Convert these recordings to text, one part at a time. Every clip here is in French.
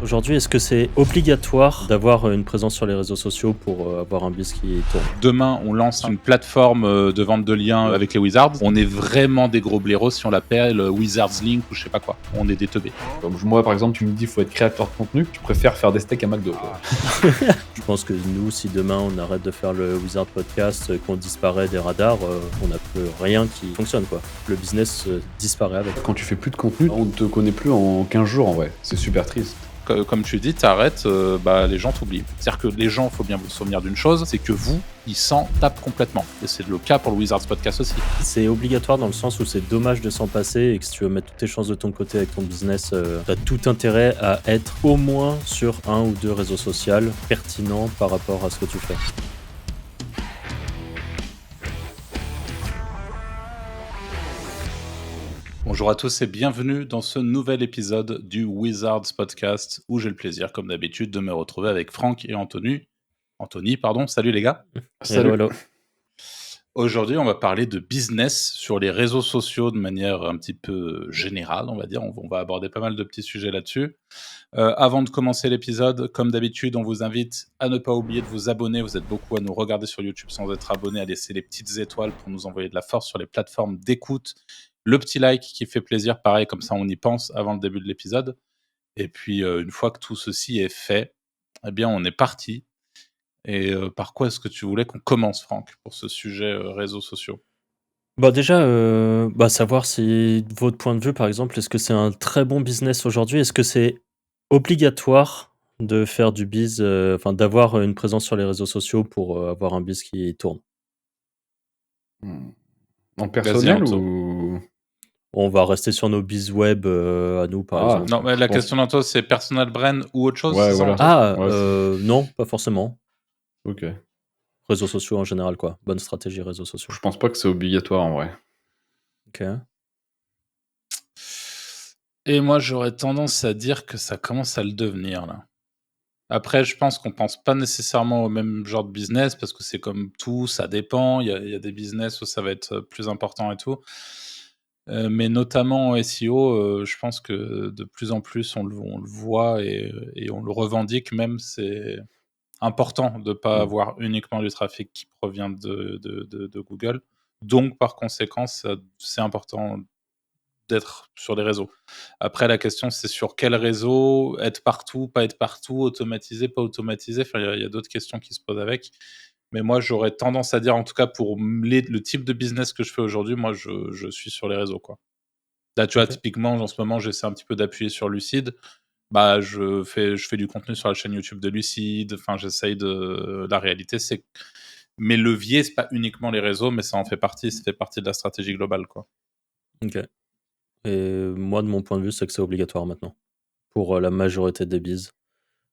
Aujourd'hui, est-ce que c'est obligatoire d'avoir une présence sur les réseaux sociaux pour avoir un biz qui tourne? Demain, on lance une plateforme de vente de liens avec les Wizards. On est vraiment des gros blaireaux si on l'appelle Wizards Link ou je sais pas quoi. On est des teubés. Comme moi, par exemple, tu me dis qu'il faut être créateur de contenu, tu préfères faire des steaks à McDo. Je pense que nous, si demain on arrête de faire le Wizard Podcast, qu'on disparaît des radars, on n'a plus rien qui fonctionne, quoi. Le business disparaît avec. Quand tu fais plus de contenu, on ne te connaît plus en 15 jours en vrai. C'est super triste. Comme tu dis, t'arrêtes, les gens t'oublient. C'est-à-dire que les gens, faut bien vous souvenir d'une chose, c'est que vous, ils s'en tapent complètement. Et c'est le cas pour le Wizards Podcast aussi. C'est obligatoire dans le sens où c'est dommage de s'en passer et que si tu veux mettre toutes tes chances de ton côté avec ton business, t'as tout intérêt à être au moins sur un ou deux réseaux sociaux pertinents par rapport à ce que tu fais. Bonjour à tous et bienvenue dans ce nouvel épisode du Wizards Podcast où j'ai le plaisir, comme d'habitude, de me retrouver avec Franck et Anthony. Salut les gars. Salut. Hello. Aujourd'hui, on va parler de business sur les réseaux sociaux de manière un petit peu générale, on va dire. On va aborder pas mal de petits sujets là-dessus. Avant de commencer l'épisode, comme d'habitude, on vous invite à ne pas oublier de vous abonner. Vous êtes beaucoup à nous regarder sur YouTube sans être abonnés, à laisser les petites étoiles pour nous envoyer de la force sur les plateformes d'écoute. Le petit like qui fait plaisir, pareil, comme ça on y pense avant le début de l'épisode. Et puis, une fois que tout ceci est fait, eh bien, on est parti. Et par quoi est-ce que tu voulais qu'on commence, Franck, pour ce sujet réseaux sociaux? Bon déjà, savoir si de votre point de vue, par exemple, est-ce que c'est un très bon business aujourd'hui? Est-ce que c'est obligatoire de faire du biz, d'avoir une présence sur les réseaux sociaux pour, avoir un biz qui tourne? En Vas-y, personnel Anto. ou... On va rester sur nos biz web, à nous, par exemple. Non, mais je la pense- question d'Anto, c'est personal brand ou autre chose, Ouais, c'est ça, voilà. Anto? Ouais, Non, pas forcément. Ok. Réseaux sociaux en général, quoi. Bonne stratégie réseaux sociaux. Je pense pas que c'est obligatoire en vrai. OK. Et moi, j'aurais tendance à dire que ça commence à le devenir, là. Après, je pense qu'on pense pas nécessairement au même genre de business parce que c'est comme tout, ça dépend. Il y a des business où ça va être plus important et tout. Mais notamment en SEO, je pense que de plus en plus on le voit et on le revendique même, c'est important de pas Mm. avoir uniquement du trafic qui provient de Google. Donc par conséquent, c'est important d'être sur les réseaux. Après la question, c'est sur quel réseau? Être partout, pas être partout? Automatiser, pas automatiser? Enfin, il y a d'autres questions qui se posent avec. Mais moi, j'aurais tendance à dire, en tout cas pour le type de business que je fais aujourd'hui, moi je suis sur les réseaux, quoi. Là, tu vois, OK. typiquement, en ce moment, j'essaie un petit peu d'appuyer sur Lucide. Je fais du contenu sur la chaîne YouTube de Lucide. Enfin, j'essaye de. La réalité, c'est que mes leviers, c'est pas uniquement les réseaux, mais ça en fait partie. Ça fait partie de la stratégie globale, quoi. OK. Et moi, de mon point de vue, c'est que c'est obligatoire maintenant pour, la majorité des bises.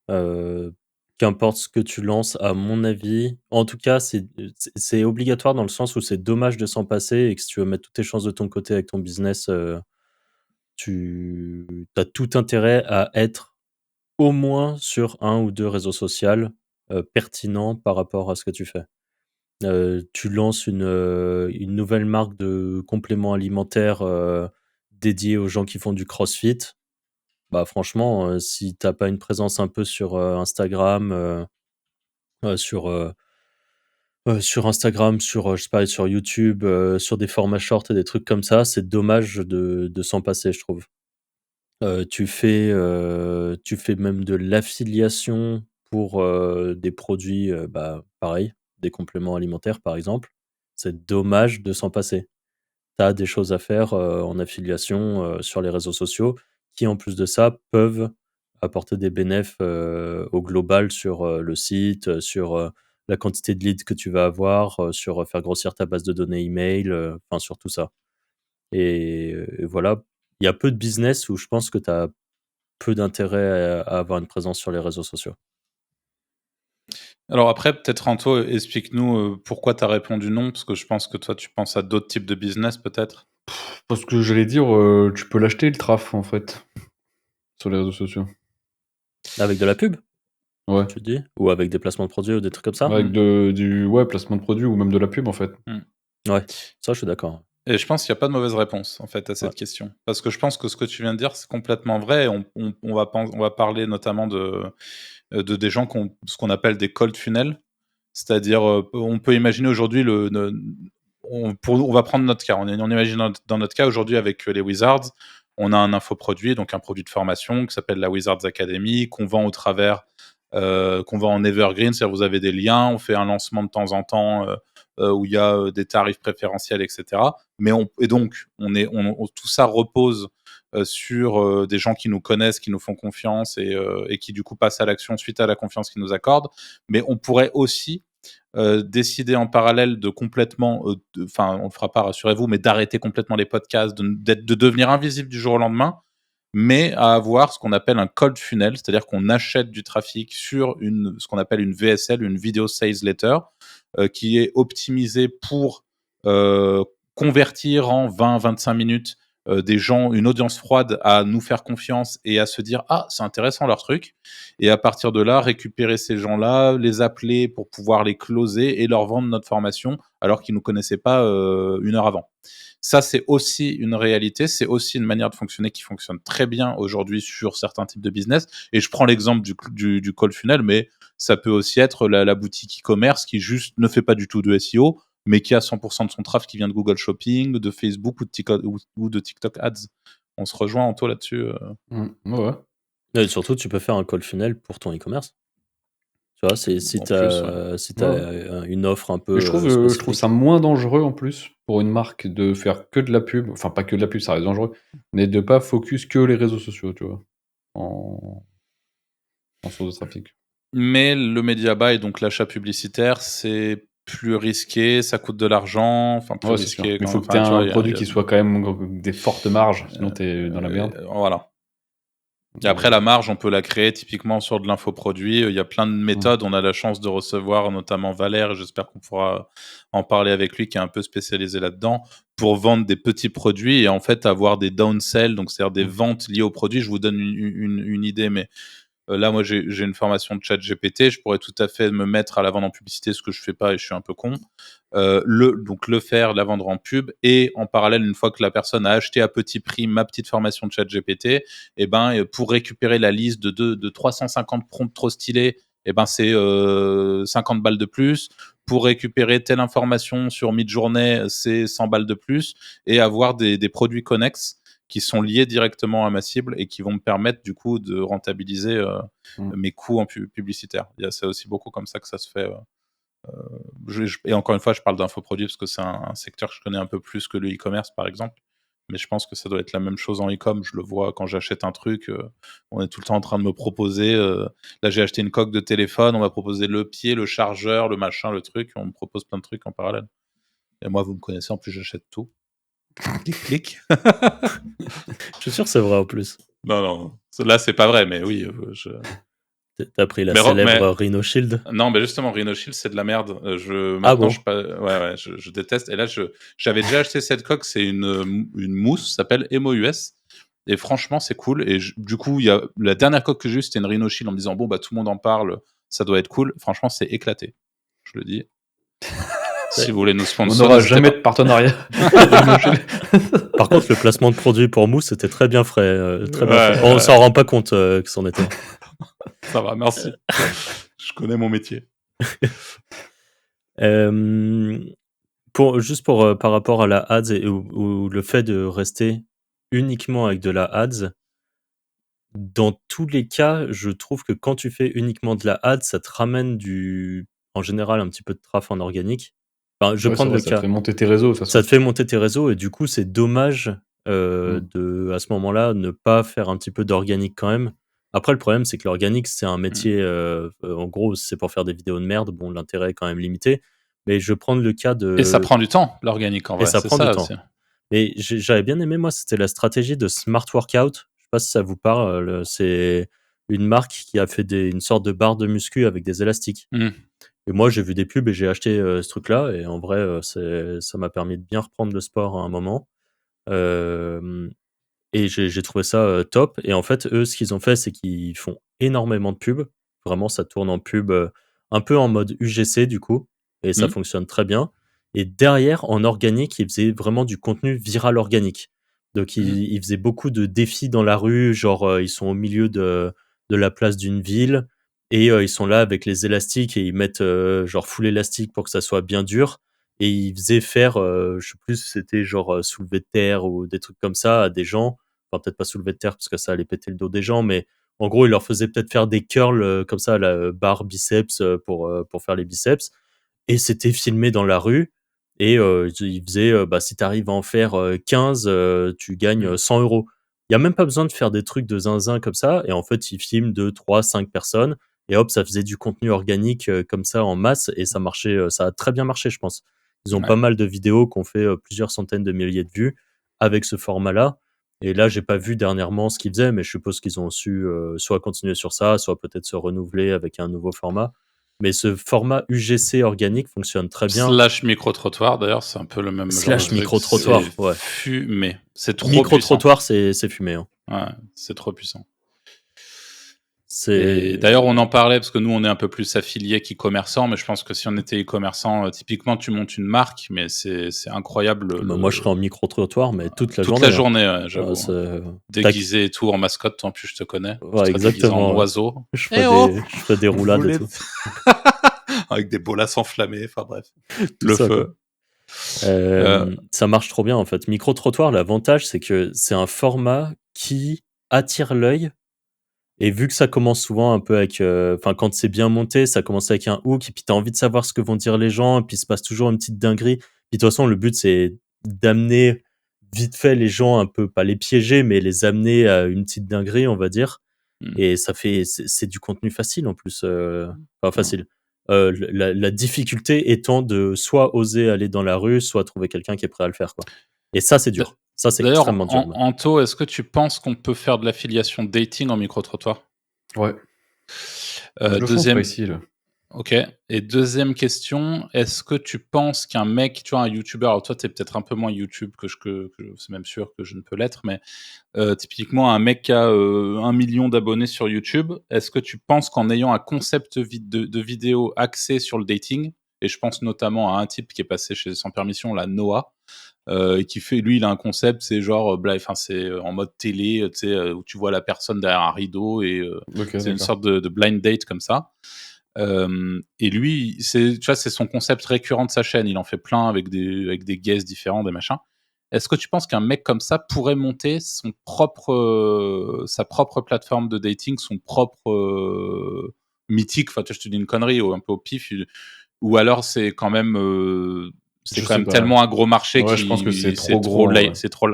Heu, Qu'importe ce que tu lances, à mon avis en tout cas, c'est obligatoire dans le sens où c'est dommage de s'en passer et que si tu veux mettre toutes tes chances de ton côté avec ton business, tu as tout intérêt à être au moins sur un ou 2 réseaux social, pertinents par rapport à ce que tu fais. Tu lances une nouvelle marque de compléments alimentaires, dédiée aux gens qui font du crossfit. Bah, franchement, si tu as pas une présence un peu sur, Instagram, sur, sur Instagram, sur, je sais pas, sur YouTube, sur des formats shorts et des trucs comme ça, c'est dommage de s'en passer, je trouve. Tu fais même de l'affiliation pour, des produits, pareil, des compléments alimentaires, par exemple. C'est dommage de s'en passer. Tu as des choses à faire, en affiliation, sur les réseaux sociaux qui, en plus de ça, peuvent apporter des bénéfices au global sur, le site, sur, la quantité de leads que tu vas avoir, sur, faire grossir ta base de données email, enfin sur tout ça et voilà. Il y a peu de business où je pense que tu as peu d'intérêt à avoir une présence sur les réseaux sociaux. Alors après, peut-être Anto, explique-nous pourquoi tu as répondu non, parce que je pense que toi, tu penses à d'autres types de business, peut-être. Parce que j'allais dire, tu peux l'acheter le traf en fait, sur les réseaux sociaux. Avec de la pub, Ouais. tu dis? Ou avec des placements de produits ou des trucs comme ça? Avec du placement de produit ou même de la pub en fait. Mm. Ouais, ça je suis d'accord. Et je pense qu'il y a pas de mauvaise réponse, en fait, à Ouais. cette question. Parce que je pense que ce que tu viens de dire, c'est complètement vrai. On va parler notamment de des gens qui ont ce qu'on appelle des cold funnels. C'est-à-dire, on peut imaginer aujourd'hui on va prendre notre cas. On imagine dans notre cas aujourd'hui avec les Wizards, on a un infoproduit, donc un produit de formation qui s'appelle la Wizards Academy, qu'on vend au travers, qu'on vend en evergreen, c'est-à-dire vous avez des liens, on fait un lancement de temps en temps où il y a des tarifs préférentiels, etc. Et donc, tout ça repose sur des gens qui nous connaissent, qui nous font confiance et qui du coup passent à l'action suite à la confiance qu'ils nous accordent. Mais on pourrait aussi décider en parallèle de complètement, enfin, on le fera pas, rassurez-vous, mais d'arrêter complètement les podcasts, de devenir invisible du jour au lendemain, mais à avoir ce qu'on appelle un cold funnel, c'est-à-dire qu'on achète du trafic sur ce qu'on appelle une VSL, une Video Sales Letter, qui est optimisée pour convertir en 20-25 minutes des gens, une audience froide à nous faire confiance et à se dire « Ah, c'est intéressant leur truc ». Et à partir de là, récupérer ces gens-là, les appeler pour pouvoir les closer et leur vendre notre formation alors qu'ils ne nous connaissaient pas une heure avant. Ça, c'est aussi une réalité, c'est aussi une manière de fonctionner qui fonctionne très bien aujourd'hui sur certains types de business. Et je prends l'exemple du call funnel, mais ça peut aussi être la boutique e-commerce qui juste ne fait pas du tout de SEO, mais qui a 100% de son trafic qui vient de Google Shopping, de Facebook ou de TikTok Ads. On se rejoint, Anto, là-dessus. Ouais. Et surtout, tu peux faire un call funnel pour ton e-commerce. Tu vois, si En tu plus, ouais. as une offre un Mais peu je trouve spécifique. ça moins dangereux en plus pour une marque de faire que de la pub, enfin pas que de la pub, ça reste dangereux, mais de pas focus que les réseaux sociaux, tu vois, en source de trafic. Mais le media buy, donc l'achat publicitaire, c'est plus risqué, ça coûte de l'argent, enfin plus Ouais, c'est sûr. risqué. Mais il faut que tu Enfin, aies tu vois, un produit qui soit quand même des fortes marges, sinon tu es dans la merde. Voilà. Et Mais après, la marge, on peut la créer typiquement sur de l'infoproduit. Il y a plein de méthodes. On a la chance de recevoir notamment Valère, et j'espère qu'on pourra en parler avec lui, qui est un peu spécialisé là-dedans, pour vendre des petits produits et en fait avoir des downsells, donc c'est-à-dire des ventes liées au produit. Je vous donne une idée, mais là, moi, j'ai une formation de chat GPT. Je pourrais tout à fait me mettre à la vendre en publicité, ce que je fais pas et je suis un peu con. Donc le faire, la vendre en pub et en parallèle, une fois que la personne a acheté à petit prix ma petite formation de chat GPT, et ben, pour récupérer la liste de 350 prompts trop stylés, et ben, c'est 50 balles de plus. Pour récupérer telle information sur Midjourney, c'est 100 balles de plus et avoir des produits connexes qui sont liés directement à ma cible et qui vont me permettre du coup de rentabiliser mes coûts en publicitaire. Il y a ça aussi beaucoup comme ça que ça se fait. Et encore une fois, je parle d'infoproduits parce que c'est un secteur que je connais un peu plus que le e-commerce par exemple. Mais je pense que ça doit être la même chose en e-com. Je le vois quand j'achète un truc, on est tout le temps en train de me proposer. Là, j'ai acheté une coque de téléphone, on m'a proposé le pied, le chargeur, le machin, le truc. On me propose plein de trucs en parallèle. Et moi, vous me connaissez, en plus, j'achète tout. Clic, clic. Je suis sûr que c'est vrai en plus. Non. Là, c'est pas vrai, mais oui. T'as pris la Mais célèbre Rhino Shield. Non, mais justement, Rhino Shield, c'est de la merde. Ah bon? Je déteste. Et là, j'avais déjà acheté cette coque. C'est une mousse, ça s'appelle MOUS. Et franchement, c'est cool. Et du coup, la dernière coque que j'ai eue, c'était une Rhino Shield en me disant, bon, bah, tout le monde en parle, ça doit être cool. Franchement, c'est éclaté. Je le dis. Si vous voulez nous on sponsoriser. n'aura jamais de partenariat. Par contre, le placement de produit pour mousse était très bien frais. Très bien Ouais, fait. On s'en rend pas compte que c'en était. Ça va, merci. Je connais mon métier. Juste par rapport à la ads ou le fait de rester uniquement avec de la ads, dans tous les cas, je trouve que quand tu fais uniquement de la ads, ça te ramène en général un petit peu de traffic en organique. Enfin, je vais prendre le ça cas. te fait monter tes réseaux de toute façon. Ça te fait monter tes réseaux et du coup, c'est dommage de, à ce moment-là, ne pas faire un petit peu d'organique quand même. Après, le problème, c'est que l'organique, c'est un métier, en gros, c'est pour faire des vidéos de merde. Bon, l'intérêt est quand même limité. Mais je vais prendre le cas de... Et ça prend du temps, l'organique, en vrai. Et ça c'est prend ça du temps. aussi. Mais j'avais bien aimé, moi, c'était la stratégie de Smart Workout. Je sais pas si ça vous parle. C'est une marque qui a fait une sorte de barre de muscu avec des élastiques. Et moi, j'ai vu des pubs et j'ai acheté ce truc-là. Et en vrai, ça m'a permis de bien reprendre le sport à un moment. Et j'ai trouvé ça top. Et en fait, eux, ce qu'ils ont fait, c'est qu'ils font énormément de pubs. Vraiment, ça tourne en pub un peu en mode UGC, du coup. Et ça fonctionne très bien. Et derrière, en organique, il faisait vraiment du contenu viral organique. Donc, Mmh. il faisait beaucoup de défis dans la rue, genre, ils sont au milieu de la place d'une ville et ils sont là avec les élastiques et ils mettent, genre full élastique pour que ça soit bien dur et ils faisaient faire, je sais plus si c'était genre, soulevé de terre ou des trucs comme ça à des gens. Enfin, peut-être pas soulevé de terre parce que ça allait péter le dos des gens, mais en gros, ils leur faisaient peut-être faire des curls, comme ça, la barre biceps, pour faire les biceps et c'était filmé dans la rue et il faisait, bah, si tu arrives à en faire, 15, tu gagnes, Mmh. 100 €. Il y a même pas besoin de faire des trucs de zinzin comme ça et en fait, ils filment 2, 3, 5 personnes et hop, ça faisait du contenu organique, comme ça en masse et ça marchait, ça a très bien marché, je pense. Ils ont Ouais. pas mal de vidéos qui ont fait, plusieurs centaines de milliers de vues avec ce format-là et là, j'ai pas vu dernièrement ce qu'ils faisaient, mais je suppose qu'ils ont su, soit continuer sur ça, soit peut-être se renouveler avec un nouveau format. Mais ce format UGC organique fonctionne très bien. Slash micro-trottoir, d'ailleurs, c'est un peu le même genre de Slash truc. C'est micro-trottoir, ouais. fumé. C'est trop puissant. Micro-trottoir, c'est fumé, hein. Ouais, c'est trop puissant. Et C'est d'ailleurs, on en parlait parce que nous, on est un peu plus affiliés qu'e-commerçants, mais je pense que si on était e-commerçant, typiquement, tu montes une marque, mais c'est incroyable bah, moi, je serais en micro-trottoir, mais toute la toute journée, la hein. journée, ouais, Ah, j'avoue. c'est tac. Déguisé et tout en mascotte, en plus, je te connais. Tu Ouais, serais déguisé en exactement, ouais. oiseau. Je Eh ferais oh je ferais des Vous roulades et voulez tout. Avec des bolas enflammées, enfin bref. Tout Le ça, quoi. feu. Euh, Ça marche trop bien, en fait. Micro-trottoir, l'avantage, c'est que c'est un format qui attire l'œil. Et vu que ça commence souvent un peu avec, enfin, quand c'est bien monté, ça commence avec un hook et puis tu as envie de savoir ce que vont dire les gens et puis il se passe toujours une petite dinguerie. Puis de toute façon, le but, c'est d'amener vite fait les gens un peu, pas les piéger, mais les amener à une petite dinguerie, on va dire. hmm, Et ça fait, c'est du contenu facile en plus, enfin hmm. facile. La difficulté étant de soit oser aller dans la rue, soit trouver quelqu'un qui est prêt à le faire, quoi. Et ça, c'est D- dur. Ça, c'est D'ailleurs, extrêmement dur, même. Anto, est-ce que tu penses qu'on peut faire de l'affiliation dating en micro-trottoir? Ouais. Je le fais, c'est pas Deuxième, ici, là. ok. Et deuxième question, est-ce que tu penses qu'un mec, tu vois, un YouTuber, alors toi, t'es peut-être un peu moins YouTube c'est même sûr que je ne peux l'être, mais typiquement, un mec qui a 1 million d'abonnés sur YouTube, est-ce que tu penses qu'en ayant un concept de vidéo axé sur le dating, et je pense notamment à un type qui est passé chez Sans Permission, la Noah, et qui fait, lui, il a un concept, c'est genre, enfin, c'est en mode télé, tu sais, où tu vois la personne derrière un rideau et Ok, c'est une d'accord. sorte de blind date comme ça. Et lui, tu vois, c'est son concept récurrent de sa chaîne. Il en fait plein avec des guests différents, des machins. Est-ce que tu penses qu'un mec comme ça pourrait monter sa propre plateforme de dating, son propre mythique, enfin, tu vois, je te dis une connerie, un peu au pif, ou alors c'est quand même, Je sais pas. tellement un gros marché Ouais, je pense que c'est trop gros, light, ouais. c'est trop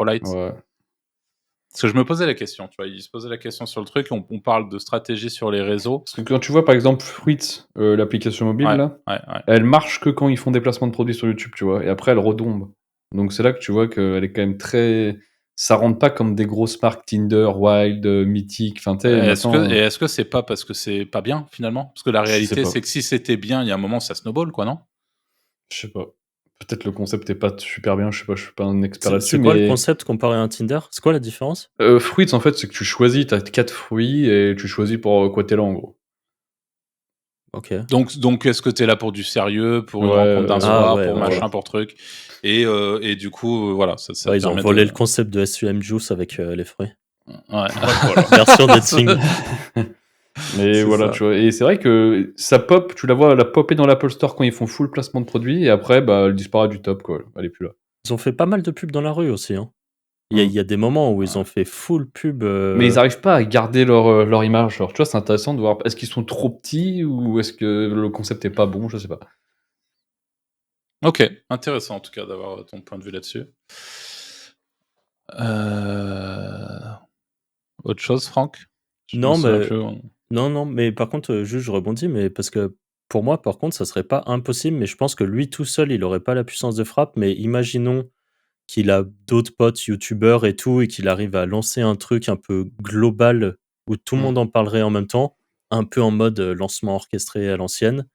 light. Ouais. Parce que je me posais la question, tu vois, il se posait la question sur le truc, on parle de stratégie sur les réseaux. Parce que quand tu vois, par exemple, Fruits, l'application mobile, Ouais, là, ouais, ouais. elle marche que quand ils font des placements de produits sur YouTube, tu vois, et après elle retombe. Donc c'est là que tu vois qu'elle est quand même très. Ça rentre pas comme des grosses marques Tinder, Wild, Mythique, enfin, tu sais, maintenant. Est-ce que c'est pas parce que c'est pas bien finalement? Parce que la Je sais réalité, pas. c'est que si c'était bien, il y a un moment, ça snowball, quoi, non? Je sais pas. Peut-être le concept est pas super bien, je sais pas, je suis pas un expert là-dessus, C'est quoi le mais. concept comparé à un Tinder? C'est quoi la différence? Fruits, en fait, c'est que tu choisis, t'as 4 fruits et tu choisis pour quoi t'es là, en gros. OK. Donc est-ce que t'es là pour du sérieux, pour une rencontre d'un Ouais, Ah soir, ouais, pour ouais, ouais. machin, pour truc? Et du coup, voilà, ça Ouais, ils ont permet volé de. le concept de SUM Juice avec, les fruits. Ouais. Version dating. Mais C'est voilà, ça. tu vois. Et c'est vrai que ça pop, tu la vois, elle a popé dans l'Apple Store quand ils font full placement de produits, et après, bah, elle disparaît du top, quoi. Elle est plus là. Ils ont fait pas mal de pubs dans la rue aussi, hein. Il Mm. y a des moments où ils Ouais. ont fait full pub, Mais ils arrivent pas à garder leur image. Alors, tu vois, c'est intéressant de voir. Est-ce qu'ils sont trop petits ou est-ce que le concept est pas bon? Je sais pas. Ok, intéressant en tout cas d'avoir ton point de vue là-dessus. Euh, Autre chose, Franck? Je me non, souviens mais plus. non, mais par contre, juste je rebondis, mais parce que pour moi, par contre, ça serait pas impossible, mais je pense que lui tout seul, il aurait pas la puissance de frappe, mais imaginons qu'il a d'autres potes youtubeurs et tout et qu'il arrive à lancer un truc un peu global où tout le Mm. monde en parlerait en même temps, un peu en mode, lancement orchestré à l'ancienne.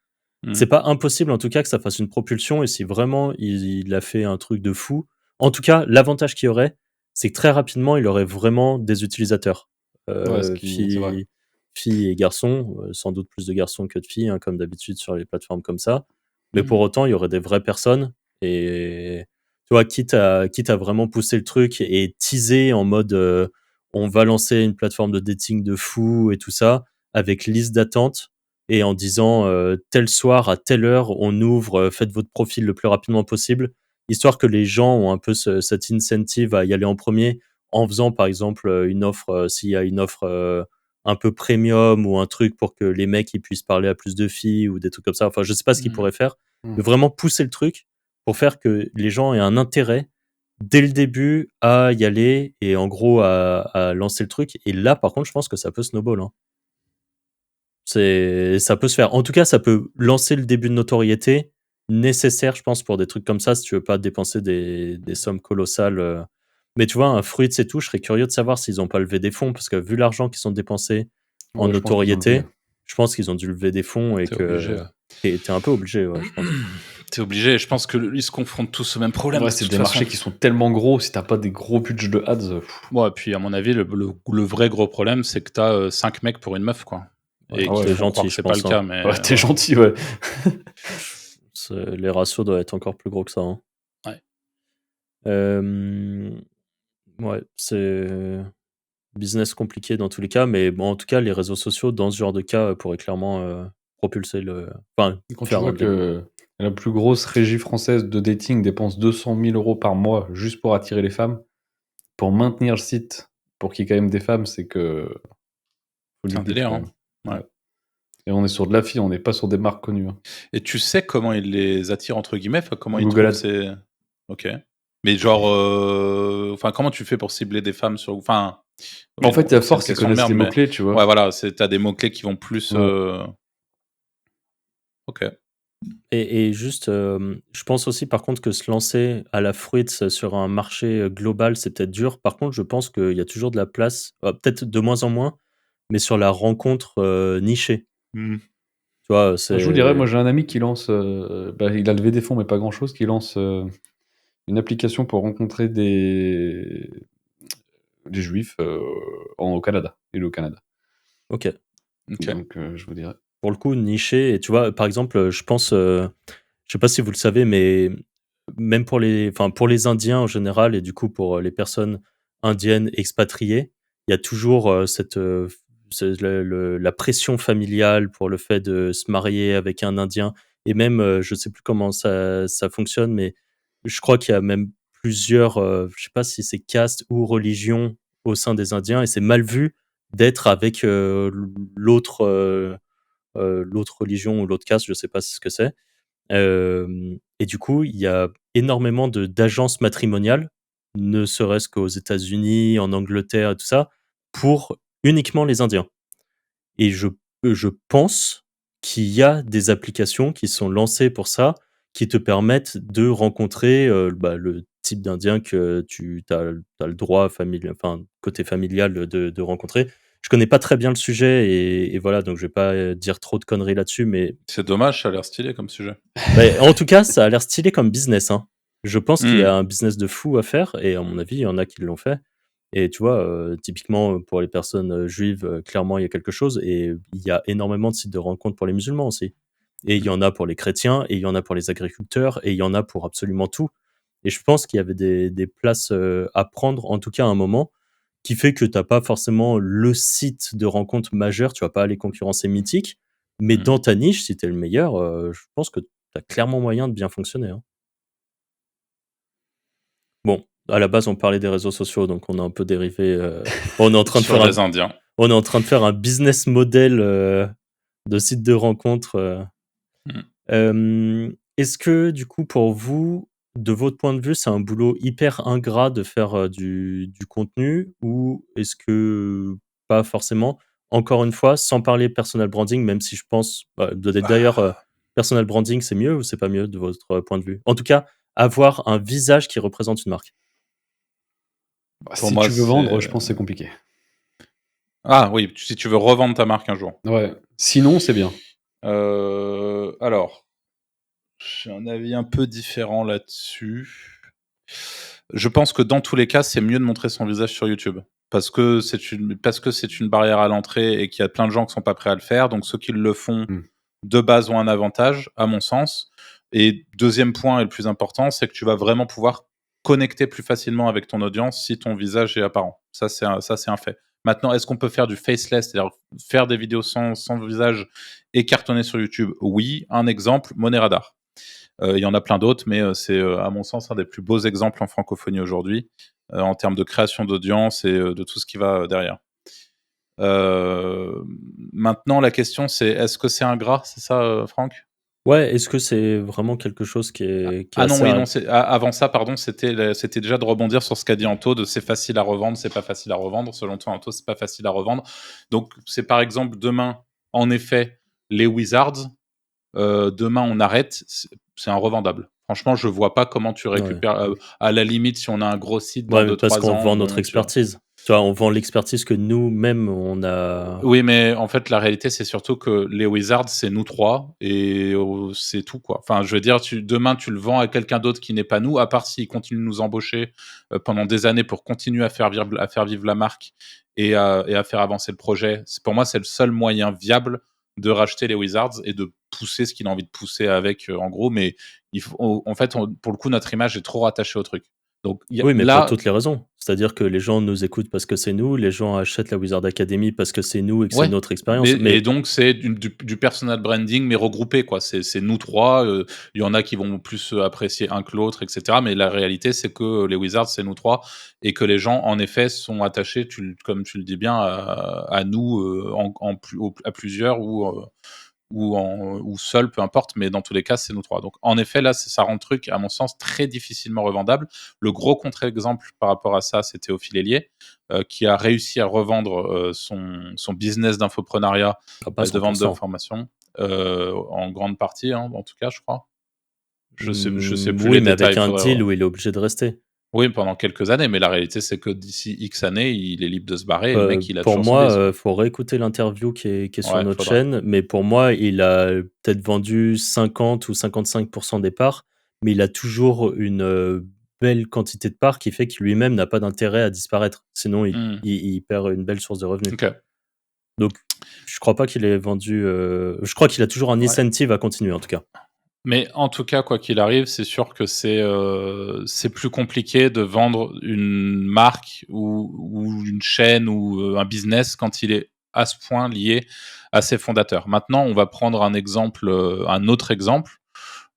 C'est Hmm. pas impossible en tout cas que ça fasse une propulsion et si vraiment il a fait un truc de fou, en tout cas, l'avantage qu'il y aurait, c'est que très rapidement, il aurait vraiment des utilisateurs, Ouais, c'est vrai. filles et garçons, sans doute plus de garçons que de filles, hein, comme d'habitude sur les plateformes comme ça. Mais pour autant, il y aurait des vraies personnes. Et tu vois, quitte à vraiment pousser le truc et teaser en mode on va lancer une plateforme de dating de fou et tout ça, avec liste d'attente, et en disant tel soir à telle heure, on ouvre, faites votre profil le plus rapidement possible, histoire que les gens ont un peu cette incentive à y aller en premier, en faisant par exemple une offre, s'il y a une offre un peu premium ou un truc pour que les mecs ils puissent parler à plus de filles ou des trucs comme ça. Enfin, je sais pas ce qu'ils pourraient faire, de vraiment pousser le truc pour faire que les gens aient un intérêt dès le début à y aller et en gros à lancer le truc. Et là, par contre, je pense que ça peut snowball. Hein. Ça peut se faire. En tout cas, ça peut lancer le début de notoriété nécessaire, je pense, pour des trucs comme ça, si tu veux pas dépenser des sommes colossales. Mais tu vois, un Fruits et tout, je serais curieux de savoir s'ils ont pas levé des fonds, parce que vu l'argent qu'ils ont dépensé en Ouais, je pense qu'ils ont notoriété, levé. je pense qu'ils ont dû lever des fonds et T'es que obligé. t'es un peu obligé, ouais, je pense. T'es obligé. Je pense qu'ils se confrontent tous au même problème. Ouais, de c'est toute des façon. marchés qui sont tellement gros, si t'as pas des gros budgets de ads. Ouais, puis à mon avis, le vrai gros problème, c'est que t'as 5 mecs pour une meuf, quoi. Ouais, Et ah ouais, qu'ils t'es font croire gentil, que je c'est pas le pense. cas, Hein. mais Ouais, t'es gentil, ouais. Les ratios doivent être encore plus gros que ça. Hein. Ouais. Ouais, c'est business compliqué dans tous les cas, mais bon, en tout cas, les réseaux sociaux, dans ce genre de cas, pourraient clairement propulser le. Enfin, Quand tu faire vois un développement. que la plus grosse régie française de dating dépense 200 000 € par mois juste pour attirer les femmes, pour maintenir le site, pour qu'il y ait quand même des femmes, c'est que. Faut c'est un le dire délire. quand Hein. même. Ouais. Et on est sur de la fille, on n'est pas sur des marques connues. Hein. Et tu sais comment ils les attirent, entre guillemets, enfin, comment ils Google trouvent Ads. ces... Ok. Mais genre, enfin, comment tu fais pour cibler des femmes sur... Enfin, En oui, fait, non, il y a c'est une force, ils question de connaissent merde, les mais... mots-clés, tu vois. Ouais, voilà, t'as des mots-clés qui vont plus... Ouais. Ok. Et juste, je pense aussi, par contre, que se lancer à la Fruits sur un marché global, c'est peut-être dur. Par contre, je pense qu'il y a toujours de la place, peut-être de moins en moins, mais sur la rencontre nichée. Hmm. Tu vois, Je vous dirais, moi c'est. j'ai un ami qui lance, il a levé des fonds mais pas grand-chose, qui lance une application pour rencontrer des juifs au Canada. Il est au Canada. Ok. Ok. Donc je vous dirais. Pour le coup, niché. Et tu vois, par exemple, je pense, je sais pas si vous le savez, mais même pour les Indiens en général, et du coup pour les personnes indiennes expatriées, il y a toujours la pression familiale pour le fait de se marier avec un Indien. Et même, je sais plus comment ça fonctionne, mais je crois qu'il y a même plusieurs, je sais pas si c'est castes ou religions au sein des Indiens, et c'est mal vu d'être avec l'autre. L'autre religion ou l'autre caste, je sais pas ce que c'est. Et du coup, il y a énormément d'agences matrimoniales, ne serait-ce qu'aux États-Unis, en Angleterre et tout ça, pour uniquement les Indiens. Et je pense qu'il y a des applications qui sont lancées pour ça, qui te permettent de rencontrer le type d'Indien que tu as le droit, enfin, côté familial, de rencontrer. Je connais pas très bien le sujet et voilà, donc je vais pas dire trop de conneries là-dessus, mais C'est dommage, ça a l'air stylé comme sujet. en tout cas, ça a l'air stylé comme business. Hein. Je pense qu'il y Hmm. a un business de fou à faire et à mon avis, il y en a qui l'ont fait. Et tu vois, typiquement pour les personnes juives, clairement, il y a quelque chose. Et il y a énormément de sites de rencontres pour les musulmans aussi. Et il y en a pour les chrétiens, et il y en a pour les agriculteurs, et il y en a pour absolument tout. Et je pense qu'il y avait des places à prendre, en tout cas à un moment, qui fait que tu n'as pas forcément le site de rencontre majeur, tu vas pas aller concurrencer Mythique, mais dans ta niche, si tu es le meilleur, je pense que tu as clairement moyen de bien fonctionner. Hein. Bon, à la base, on parlait des réseaux sociaux, donc on a un peu dérivé. On est en train de Sur faire les Indiens. on est en train de faire un business model de site de rencontre. Est-ce que, du coup, pour vous, de votre point de vue, c'est un boulot hyper ingrat de faire du contenu, ou est-ce que pas forcément? Encore une fois, sans parler personal branding, même si je pense, d'ailleurs, personal branding, c'est mieux ou c'est pas mieux de votre point de vue? En tout cas, avoir un visage qui représente une marque. Pour Si moi, tu veux vendre, c'est... je pense que c'est compliqué. Ah oui, si tu veux revendre ta marque un jour. Ouais. Sinon, c'est bien. Alors, j'ai un avis un peu différent là-dessus. Je pense que dans tous les cas, c'est mieux de montrer son visage sur YouTube. Parce que c'est une barrière à l'entrée et qu'il y a plein de gens qui sont pas prêts à le faire. Donc ceux qui le font de base ont un avantage, à mon sens. Et deuxième point et le plus important, c'est que tu vas vraiment pouvoir connecter plus facilement avec ton audience si ton visage est apparent. Ça, c'est un fait. Maintenant, est-ce qu'on peut faire du faceless, c'est-à-dire faire des vidéos sans visage et cartonner sur YouTube? Oui. Un exemple, Money Radar. Il y en a plein d'autres, mais c'est à mon sens un des plus beaux exemples en francophonie aujourd'hui, en termes de création d'audience et de tout ce qui va derrière. Maintenant, la question, c'est est-ce que c'est ingrat? C'est ça, Franck? Ouais, est-ce que c'est vraiment quelque chose qui est Ah non, assez oui, non, avant ça, pardon, c'était déjà de rebondir sur ce qu'a dit Anto, de c'est facile à revendre, c'est pas facile à revendre. Selon toi, Anto, c'est pas facile à revendre. Donc, c'est par exemple demain, en effet, les Wizards, demain on arrête, c'est invendable. Franchement, je vois pas comment tu Ouais. récupères. À la limite, si on a un gros site dans Ouais, mais parce 2-3 qu'on ans. vend notre expertise. Tu vois, on vend l'expertise que nous-mêmes, on a. Oui, mais en fait, la réalité, c'est surtout que les Wizards, c'est nous trois et c'est tout, quoi. Enfin, je veux dire, demain, tu le vends à quelqu'un d'autre qui n'est pas nous, à part s'ils continuent de nous embaucher pendant des années pour continuer à faire vivre la marque et à faire avancer le projet. Pour moi, c'est le seul moyen viable de racheter les Wizards et de pousser ce qu'il a envie de pousser avec, en gros. Mais en fait, pour le coup, notre image est trop rattachée au truc. Donc Oui, mais pour là, toutes les raisons. C'est-à-dire que les gens nous écoutent parce que c'est nous, les gens achètent la Wizard Academy parce que c'est nous et que c'est ouais. notre expérience. Et donc c'est du personal branding mais regroupé, quoi. C'est nous trois. Il y en a qui vont plus apprécier un que l'autre, etc. Mais la réalité, c'est que les Wizards, c'est nous trois et que les gens, en effet, sont attachés, comme tu le dis bien, à nous à plusieurs ou seul, peu importe, mais dans tous les cas, c'est nous trois. Donc, en effet, là, ça rend le truc, à mon sens, très difficilement revendable. Le gros contre-exemple par rapport à ça, c'est Théophile Hélier, qui a réussi à revendre son business d'infoprenariat, Pas de vente 100%. d'informations, en grande partie, hein, en tout cas, je crois. Je sais plus Oui, les mais détails. avec un deal où il est obligé de rester. Oui, pendant quelques années, mais la réalité, c'est que d'ici X années, il est libre de se barrer et le mec, il a Pour toujours son business. moi, faut réécouter l'interview qui est sur Ouais, notre faudra. chaîne, mais pour moi, il a peut-être vendu 50 ou 55% des parts, mais il a toujours une belle quantité de parts qui fait qu'il lui-même n'a pas d'intérêt à disparaître. Sinon, il perd une belle source de revenus. Ok. Donc, je crois pas qu'il ait vendu. Je crois qu'il a toujours un Ouais. incentive à continuer, en tout cas. Mais en tout cas, quoi qu'il arrive, c'est sûr que c'est plus compliqué de vendre une marque ou une chaîne ou un business quand il est à ce point lié à ses fondateurs. Maintenant, on va prendre un exemple, un autre exemple.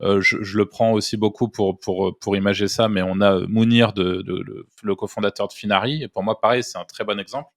Je le prends aussi beaucoup pour imager ça, mais on a Mounir, le cofondateur de Finari. Et pour moi, pareil, c'est un très bon exemple.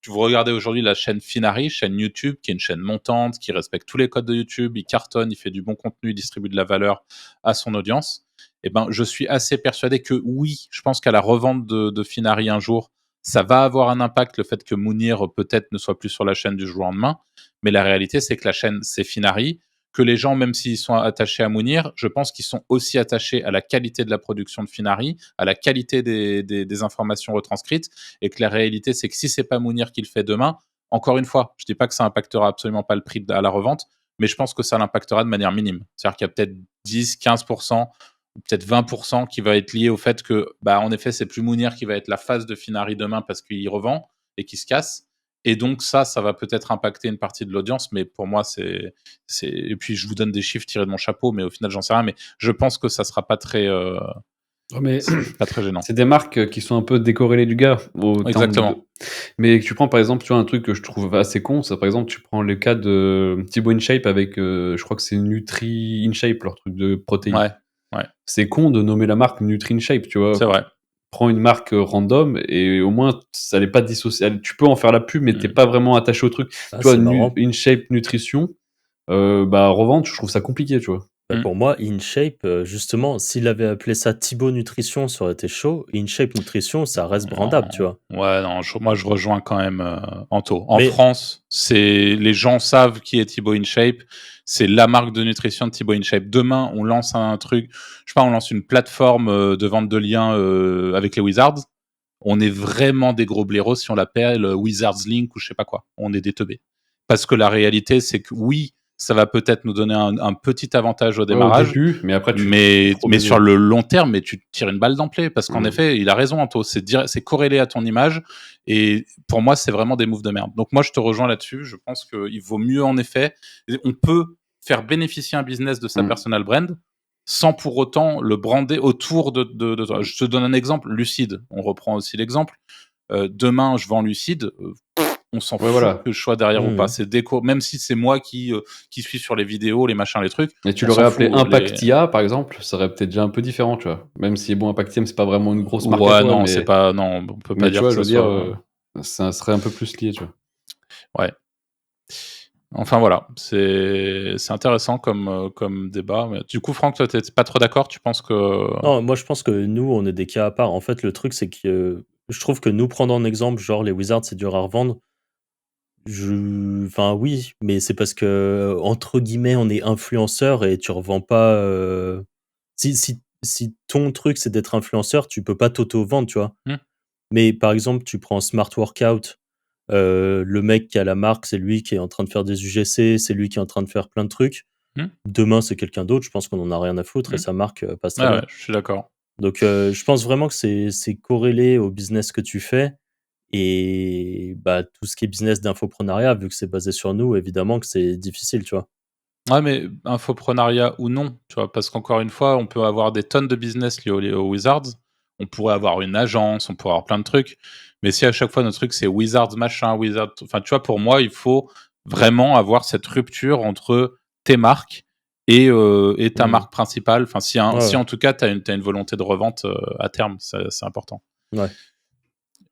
Vous regardez aujourd'hui la chaîne Finari, chaîne YouTube, qui est une chaîne montante, qui respecte tous les codes de YouTube, il cartonne, il fait du bon contenu, il distribue de la valeur à son audience. Et ben, je suis assez persuadé que oui, je pense qu'à la revente de Finari un jour, ça va avoir un impact, le fait que Mounir peut-être ne soit plus sur la chaîne du jour au lendemain. Mais la réalité, c'est que la chaîne, c'est Finari, que les gens, même s'ils sont attachés à Mounir, je pense qu'ils sont aussi attachés à la qualité de la production de Finari, à la qualité des informations retranscrites, et que la réalité, c'est que si c'est pas Mounir qui le fait demain, encore une fois, je dis pas que ça impactera absolument pas le prix à la revente, mais je pense que ça l'impactera de manière minime. C'est-à-dire qu'il y a peut-être 10, 15%, ou peut-être 20% qui va être lié au fait que, bah, en effet, c'est plus Mounir qui va être la face de Finari demain parce qu'il revend et qu'il se casse. Et donc ça va peut-être impacter une partie de l'audience, mais pour moi, et puis je vous donne des chiffres tirés de mon chapeau, mais au final, j'en sais rien, mais je pense que ça sera pas très, Mais pas très gênant. c'est des marques qui sont un peu décorrélées du gars. Exactement. Mais tu prends par exemple, tu vois, un truc que je trouve assez con, c'est par exemple, tu prends le cas de Thibaut InShape avec, je crois que c'est Nutri InShape, leur truc de protéines. Ouais. C'est con de nommer la marque Nutri InShape, tu vois. C'est vrai. Prends une marque random et au moins ça n'est pas dissocié. Tu peux en faire la pub, mais t'es pas vraiment attaché au truc. Ah, tu vois, c'est marrant. InShape Nutrition, revendre, je trouve ça compliqué, tu vois. Pour moi, InShape, justement, s'il avait appelé ça Thibaut Nutrition, ça aurait été chaud. InShape Nutrition, ça reste brandable, tu vois. Ouais, non, moi je rejoins quand même Anto. En Mais- France, les gens savent qui est Thibaut InShape. C'est la marque de nutrition de Thibaut InShape. Demain, on lance un truc, je sais pas, on lance une plateforme de vente de liens avec les Wizards. On est vraiment des gros blaireaux si on l'appelle Wizards Link ou je sais pas quoi. On est des teubés. Parce que la réalité, c'est que oui, ça va peut-être nous donner un petit avantage au démarrage. Au début, mais après, mais sur le long terme, mais tu tires une balle d'emblée parce qu'en effet, il a raison, Anto. C'est corrélé à ton image et pour moi, c'est vraiment des moves de merde. Donc moi, je te rejoins là-dessus. Je pense qu'il vaut mieux, en effet, on peut faire bénéficier un business de sa personal brand sans pour autant le brander autour de toi. Je te donne un exemple, Lucide. On reprend aussi l'exemple. Demain, je vends Lucide. On s'en Ouais, fout voilà. que je sois derrière ou pas. Mhm. C'est déco. Même si c'est moi qui suis sur les vidéos, les machins, les trucs. Et tu On l'aurais s'en appelé fout. Impactia, par exemple, ça aurait peut-être déjà un peu différent, tu vois. Même si, bon, Impactia, c'est pas vraiment une grosse marque à Ouais, toi, non, c'est mais, pas. Non, on peut pas tu dire vois, que je ça veux dire, soit. ça serait un peu plus lié, tu vois. Ouais. Enfin voilà, c'est intéressant comme débat. Mais du coup, Franck, toi, t'es pas trop d'accord? Tu penses que Non, moi je pense que nous, on est des cas à part. En fait, le truc, c'est que je trouve que nous prendre en exemple, genre les Wizards, c'est dur à revendre. Enfin, oui, mais c'est parce que, entre guillemets, on est influenceur et tu revends pas. Si ton truc, c'est d'être influenceur, tu peux pas t'auto-vendre, tu vois. Hmm. Mais par exemple, tu prends Smart Workout, le mec qui a la marque, c'est lui qui est en train de faire des UGC, c'est lui qui est en train de faire plein de trucs. Hmm. Demain, c'est quelqu'un d'autre, je pense qu'on en a rien à foutre et Hmm. sa marque passe très Ouais, bien. ouais, je suis d'accord. Donc, je pense vraiment que c'est corrélé au business que tu fais et bah, tout ce qui est business d'infoprenariat, vu que c'est basé sur nous, évidemment que c'est difficile, tu vois? Ouais, mais infoprenariat ou non, tu vois? Parce qu'encore une fois, on peut avoir des tonnes de business liés aux Wizards. On pourrait avoir une agence, on pourrait avoir plein de trucs. Mais si à chaque fois notre truc c'est Wizards machin, Wizards, enfin tu vois, pour moi, il faut vraiment avoir cette rupture entre tes marques et ta Mmh. marque principale. Enfin, Ouais, si ouais. en tout cas, tu as une volonté de revente à terme, c'est important. Ouais.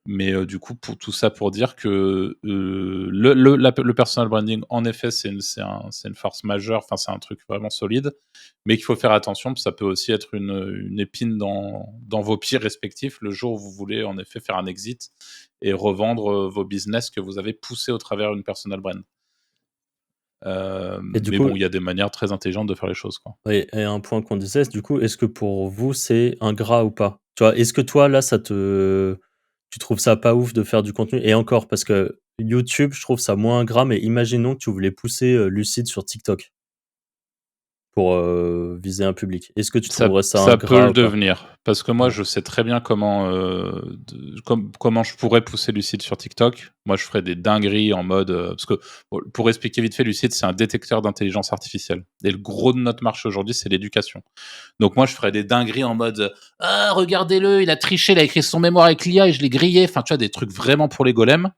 Mais du coup, pour tout ça pour dire que le personal branding, en effet, c'est une force majeure, enfin, c'est un truc vraiment solide, mais qu'il faut faire attention, parce que ça peut aussi être une épine dans vos pieds respectifs le jour où vous voulez en effet faire un exit et revendre vos business que vous avez poussés au travers d'une personal brand. Et du Mais coup, bon, il y a des manières très intelligentes de faire les choses, quoi. et un point qu'on disait, du coup, est-ce que pour vous, c'est ingrat ou pas? Tu vois, est-ce que toi, là, tu trouves ça pas ouf de faire du contenu? Et encore, parce que YouTube, je trouve ça moins ingrat, mais imaginons que tu voulais pousser Lucide sur TikTok pour viser un public. Est-ce que tu trouverais ça Ça peut ingrat le ou pas? devenir, parce que moi, Ouais. je sais très bien comment, comment je pourrais pousser Lucide sur TikTok. Moi, je ferais des dingueries en mode, parce que bon, pour expliquer vite fait, Lucide, c'est un détecteur d'intelligence artificielle et le gros de notre marché aujourd'hui, c'est l'éducation. Donc moi, je ferais des dingueries en mode, «Ah regardez-le, il a triché, il a écrit son mémoire avec l'IA et je l'ai grillé». Enfin, tu vois, des trucs vraiment pour les golems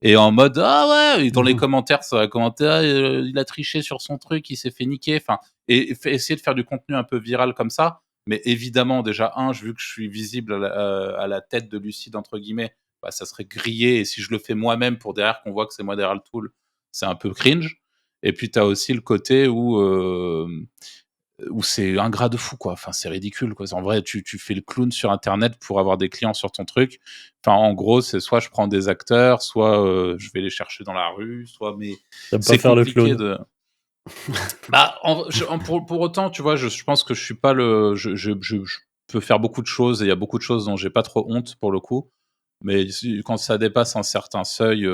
et en mode, «Ah ouais», et dans les Mhm. commentaires, ça va commenter, «Ah, il a triché sur son truc, il s'est fait niquer». Enfin, et essayer de faire du contenu un peu viral comme ça. Mais évidemment, déjà, vu que je suis visible à la tête de Lucide, entre guillemets, bah, ça serait grillé. Et si je le fais moi-même pour derrière qu'on voit que c'est moi derrière le tool, c'est un peu cringe. Et puis, tu as aussi le côté où c'est ingrat de fou, quoi. Enfin, c'est ridicule, quoi. En vrai, tu fais le clown sur Internet pour avoir des clients sur ton truc. Enfin, en gros, c'est soit je prends des acteurs, soit je vais les chercher dans la rue, soit... Mais T'aimes pas c'est faire le compliqué clown? de... Bah, pour autant, tu vois, je pense que je suis pas le. Je peux faire beaucoup de choses et il y a beaucoup de choses dont j'ai pas trop honte pour le coup. Mais quand ça dépasse un certain seuil,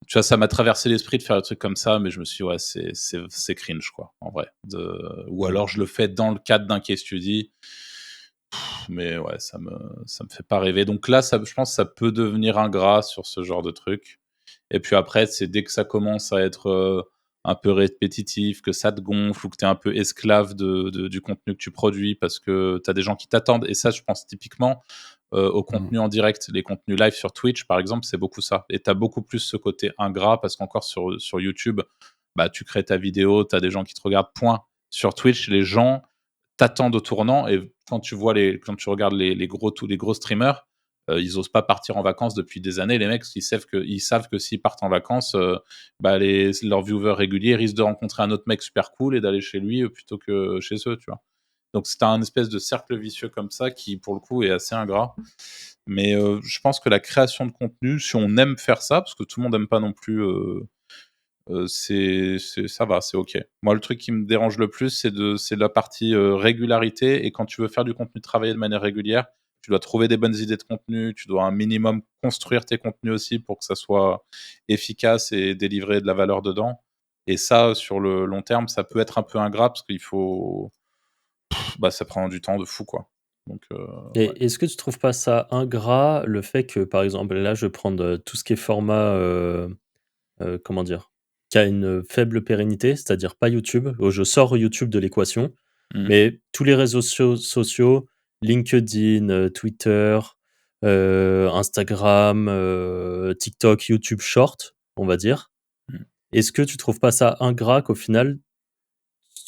tu vois, ça m'a traversé l'esprit de faire des trucs comme ça, mais je me suis dit, ouais, c'est cringe, quoi, en vrai. Ou Mmh. alors je le fais dans le cadre d'un case study, mais ouais, ça me fait pas rêver. Donc là, je pense que ça peut devenir ingrat sur ce genre de truc. Et puis après, c'est dès que ça commence à être un peu répétitif, que ça te gonfle ou que tu es un peu esclave du contenu que tu produis parce que tu as des gens qui t'attendent. Et ça, je pense typiquement au Mhm. contenu en direct. Les contenus live sur Twitch, par exemple, c'est beaucoup ça. Et tu as beaucoup plus ce côté ingrat parce qu'encore sur YouTube, bah, tu crées ta vidéo, tu as des gens qui te regardent, point. Sur Twitch, les gens t'attendent au tournant et quand tu regardes tous les gros streamers, ils osent pas partir en vacances depuis des années. Les mecs, ils savent que s'ils partent en vacances, bah leurs viewers réguliers risquent de rencontrer un autre mec super cool et d'aller chez lui plutôt que chez eux, tu vois. Donc c'est un espèce de cercle vicieux comme ça qui, pour le coup, est assez ingrat. Mais je pense que la création de contenu, si on aime faire ça, parce que tout le monde n'aime pas non plus, ça va, c'est ok. Moi, le truc qui me dérange le plus, c'est la partie régularité. Et quand tu veux faire du contenu, travailler de manière régulière, tu dois trouver des bonnes idées de contenu, tu dois un minimum construire tes contenus aussi pour que ça soit efficace et délivrer de la valeur dedans. Et ça, sur le long terme, ça peut être un peu ingrat parce qu'il faut, bah, ça prend du temps de fou, quoi. Donc, ouais. Et est-ce que tu trouves pas ça ingrat, le fait que, par exemple, là, je vais prendre tout ce qui est format, comment dire, qui a une faible pérennité, c'est-à-dire pas YouTube. Je sors YouTube de l'équation. Mmh. Mais tous les réseaux sociaux, LinkedIn, Twitter, Instagram, TikTok, YouTube Short, on va dire. Mmh. Est-ce que tu trouves pas ça ingrat qu'au final,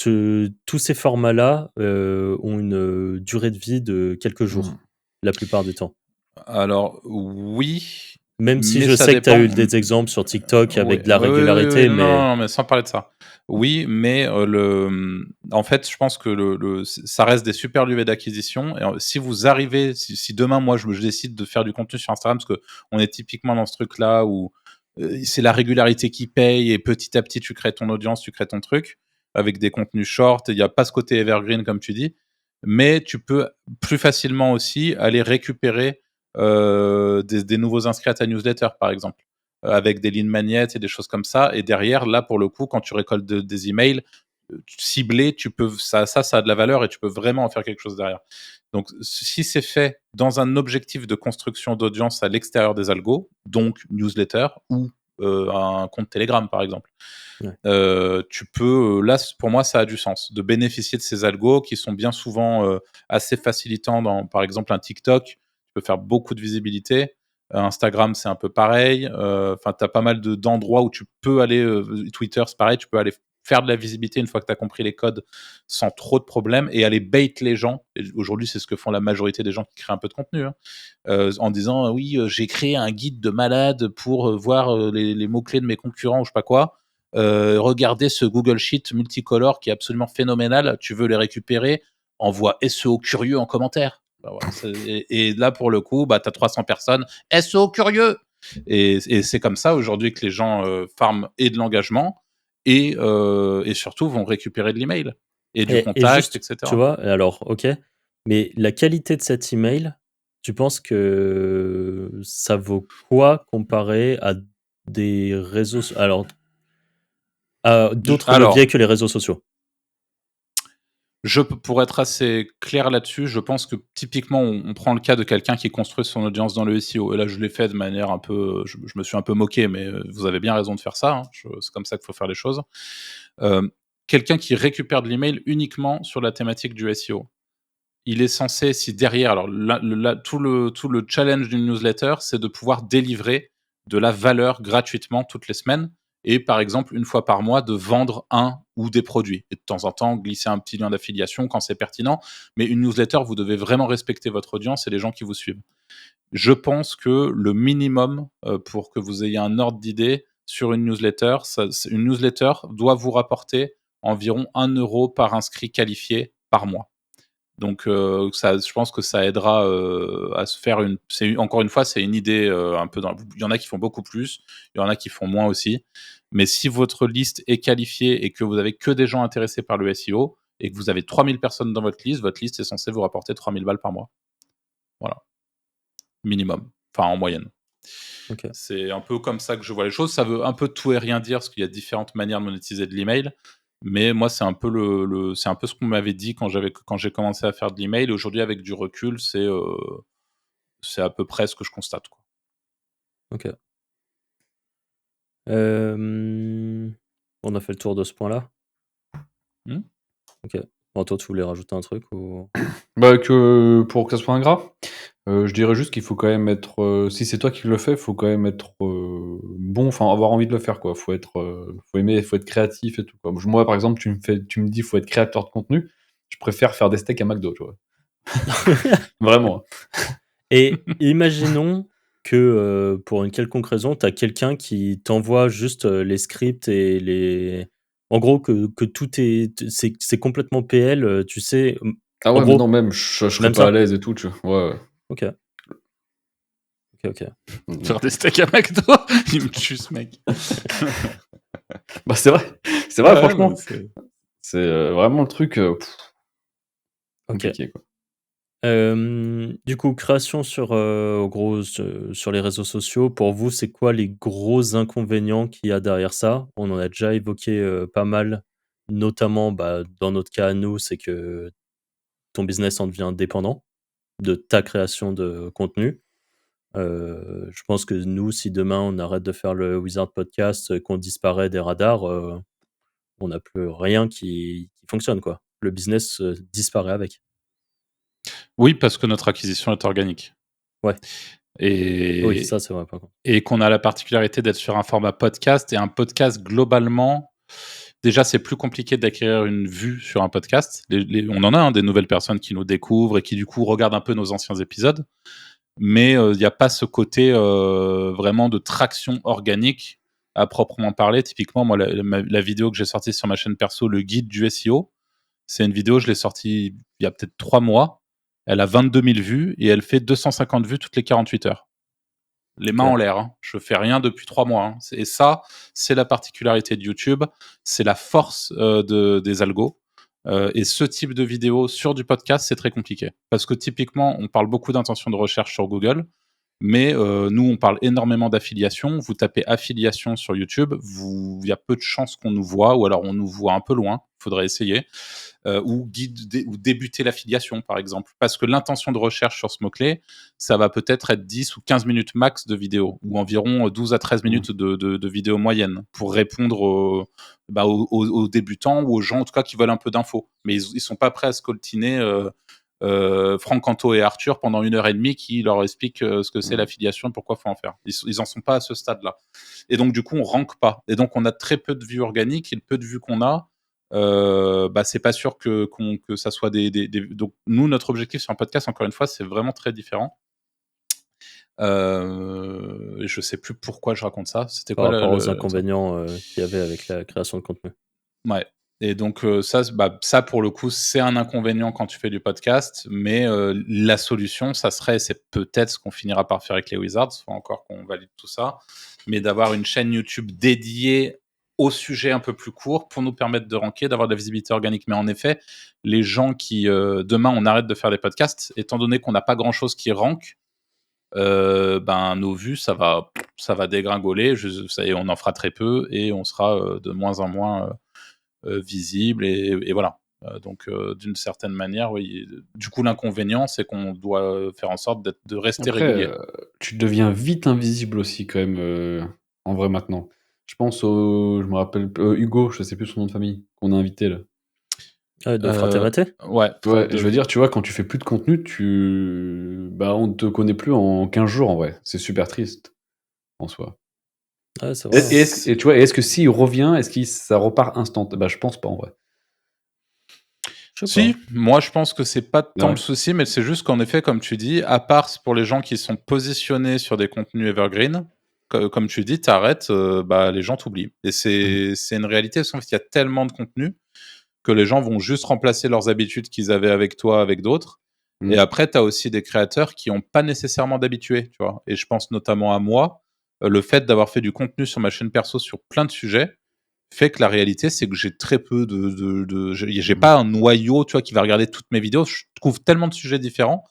tous ces formats-là, ont une, durée de vie de quelques jours, Mmh. la plupart du temps? Alors oui, Même si mais je ça sais que tu as dépend. eu des exemples sur TikTok Oui, avec de la oui, oui, oui, régularité, non, non, mais non, mais sans parler de ça. Oui, mais en fait, je pense que ça reste des super leviers d'acquisition. Et si vous arrivez, si demain, moi, je décide de faire du contenu sur Instagram, parce que on est typiquement dans ce truc-là où c'est la régularité qui paye et petit à petit, tu crées ton audience, tu crées ton truc avec des contenus short. Il n'y a pas ce côté evergreen, comme tu dis, mais tu peux plus facilement aussi aller récupérer des nouveaux inscrits à ta newsletter, par exemple, avec des lignes magnettes et des choses comme ça. Et derrière, là, pour le coup, quand tu récoltes des emails ciblés, ça a de la valeur et tu peux vraiment en faire quelque chose derrière. Donc, si c'est fait dans un objectif de construction d'audience à l'extérieur des algos, donc newsletter ou un compte Telegram, par exemple, ouais. tu peux, là, pour moi, ça a du sens de bénéficier de ces algos qui sont bien souvent assez facilitants. Par exemple, un TikTok, tu peux faire beaucoup de visibilité. Instagram, c'est un peu pareil. Enfin, tu as pas mal d'endroits où tu peux aller. Twitter, c'est pareil, tu peux aller faire de la visibilité une fois que tu as compris les codes sans trop de problèmes et aller bait les gens. Et aujourd'hui, c'est ce que font la majorité des gens qui créent un peu de contenu, hein, en disant oui, j'ai créé un guide de malade pour voir les mots-clés de mes concurrents ou je sais pas quoi. Regardez ce Google Sheet multicolore qui est absolument phénoménal. Tu veux les récupérer? Envoie SEO curieux en commentaire. Bah, voilà, et là, pour le coup, bah, tu as 300 personnes. SEO curieux! Et c'est comme ça aujourd'hui que les gens farment et de l'engagement et surtout vont récupérer de l'email et du Et contact, juste, tu etc. vois, alors OK, mais la qualité de cet email, tu penses que ça vaut quoi comparé à des réseaux alors, à d'autres leviers Alors, que les réseaux sociaux? pour être assez clair là-dessus, je pense que typiquement, on prend le cas de quelqu'un qui construit son audience dans le SEO. Et là, je l'ai fait de manière un peu, je me suis un peu moqué, mais vous avez bien raison de faire ça, hein. C'est comme ça qu'il faut faire les choses. Quelqu'un qui récupère de l'email uniquement sur la thématique du SEO. Il est censé, si derrière, alors tout le challenge d'une newsletter, c'est de pouvoir délivrer de la valeur gratuitement toutes les semaines et par exemple une fois par mois de vendre un ou des produits et de temps en temps glisser un petit lien d'affiliation quand c'est pertinent. Mais une newsletter, vous devez vraiment respecter votre audience et les gens qui vous suivent. Je pense que le minimum pour que vous ayez un ordre d'idée sur une newsletter, une newsletter doit vous rapporter environ 1 € par inscrit qualifié par mois. Donc je pense que ça aidera à se faire encore une fois, c'est une idée un peu il y en a qui font beaucoup plus, il y en a qui font moins aussi. Mais si votre liste est qualifiée et que vous avez que des gens intéressés par le SEO et que vous avez 3000 personnes dans votre liste est censée vous rapporter 3000 balles par mois. Voilà, minimum, enfin en moyenne. OK. C'est un peu comme ça que je vois les choses. Ça veut un peu tout et rien dire parce qu'il y a différentes manières de monétiser de l'email. Mais moi, c'est un peu c'est un peu ce qu'on m'avait dit quand j'ai commencé à faire de l'email. Aujourd'hui, avec du recul, c'est à peu près ce que je constate, quoi. OK. On a fait le tour de ce point-là? Mmh. OK. Bon, toi, tu voulais rajouter un truc ou? Bah, que pour que ça soit ingrat, je dirais juste qu'il faut quand même être, si c'est toi qui le fais, faut quand même être, bon, enfin avoir envie de le faire quoi. Faut être, faut aimer, faut être créatif et tout quoi. Moi par exemple, tu me dis: «Faut être créateur de contenu», je préfère faire des steaks à McDo, tu vois? Vraiment, hein. Et imaginons que, pour une quelconque raison, tu as quelqu'un qui t'envoie juste, les scripts et les en gros que tout est c'est complètement PL, tu sais, Ah en ouais, mais non, gros, même je serais même pas à ça? l'aise et tout, tu vois? Ouais, ouais. OK. OK. Faire des steaks à McDo, il me tue ce mec. Bah, c'est vrai Ouais, ouais, non, franchement, c'est c'est, vraiment le truc, OK. compliqué quoi. Du coup, création sur, en gros, sur les réseaux sociaux, pour vous, c'est quoi les gros inconvénients qu'il y a derrière ça? On en a déjà évoqué, pas mal, notamment, bah, dans notre cas à nous, c'est que ton business en devient dépendant de ta création de contenu. Je pense que nous, si demain on arrête de faire le Wizard Podcast, qu'on disparaît des radars, on n'a plus rien qui fonctionne, quoi. le business disparaît avec. Oui, parce que notre acquisition est organique. Ouais. Oui, Et, ça c'est vrai par contre. et qu'on a la particularité d'être sur un format podcast. Et un podcast, globalement, déjà, c'est plus compliqué d'acquérir une vue sur un podcast. On en a des nouvelles personnes qui nous découvrent et qui, du coup, regardent un peu nos anciens épisodes. Mais il n'y a pas ce côté vraiment de traction organique à proprement parler. Typiquement, moi, la vidéo que j'ai sortie sur ma chaîne perso, le guide du SEO, c'est une vidéo, je l'ai sortie il y a peut-être 3 mois. Elle a 22 000 vues et elle fait 250 vues toutes les 48 heures. Les mains Ok. en l'air, hein. Je fais rien depuis 3 mois. Hein. Et ça, c'est la particularité de YouTube. C'est la force des algos. Et ce type de vidéo sur du podcast, c'est très compliqué. Parce que typiquement, on parle beaucoup d'intention de recherche sur Google. Mais nous, on parle énormément d'affiliation. Vous tapez affiliation sur YouTube, il y a peu de chances qu'on nous voit, ou alors on nous voit un peu loin. Il faudrait essayer. Ou débuter l'affiliation, par exemple. Parce que l'intention de recherche sur ce mot-clé, ça va peut-être être 10 ou 15 minutes max de vidéo, ou environ 12 à 13 minutes de vidéo moyenne, pour répondre aux débutants ou aux gens, en tout cas, qui veulent un peu d'infos. Mais ils ne sont pas prêts à scoltiner Franck Canto et Arthur pendant 1h30 qui leur expliquent ce que c'est l'affiliation, pourquoi il faut en faire. Ils en sont pas à ce stade-là. Et donc, du coup, on rank pas. Et donc, on a très peu de vues organiques, et le peu de vues qu'on a, c'est pas sûr que ça soit donc nous, notre objectif sur un podcast, encore une fois, c'est vraiment très différent. Je sais plus pourquoi je raconte ça. C'était Par quoi rapport aux inconvénients qu'il y avait avec la création de contenu. Ouais. Et donc ça pour le coup, c'est un inconvénient quand tu fais du podcast, mais la solution, c'est peut-être ce qu'on finira par faire avec les Wizards, faut encore qu'on valide tout ça, mais d'avoir une chaîne YouTube dédiée au sujet un peu plus court pour nous permettre de ranker, d'avoir de la visibilité organique. Mais en effet, les gens qui demain on arrête de faire des podcasts, étant donné qu'on n'a pas grand-chose qui rank, nos vues ça va dégringoler, on en fera très peu et on sera de moins en moins visible et voilà. Donc d'une certaine manière, oui. Du coup, l'inconvénient, c'est qu'on doit faire en sorte de rester régulier. Tu deviens vite invisible aussi quand même, en vrai maintenant. Je pense je me rappelle, Hugo, je sais plus son nom de famille, qu'on a invité là. De Fraternité. Ouais, Ouais, je veux dire, tu vois, quand tu fais plus de contenu, on ne te connaît plus en 15 jours en vrai. C'est super triste, en soi. Ouais, c'est vrai. Et tu vois, est-ce que s'il revient, ça repart instant? Je pense pas en vrai. Je sais Si, pas. moi je pense que c'est pas tant Ouais. le souci, mais c'est juste qu'en effet, comme tu dis, à part pour les gens qui sont positionnés sur des contenus evergreen, comme tu dis, t'arrêtes, les gens t'oublient. Et c'est une réalité, sauf qu'il y a tellement de contenu que les gens vont juste remplacer leurs habitudes qu'ils avaient avec toi, avec d'autres. Et après, tu as aussi des créateurs qui n'ont pas nécessairement d'habitués, tu vois. Et je pense notamment à moi, le fait d'avoir fait du contenu sur ma chaîne perso sur plein de sujets fait que la réalité, c'est que j'ai très peu j'ai pas un noyau, tu vois, qui va regarder toutes mes vidéos. Je trouve tellement de sujets différents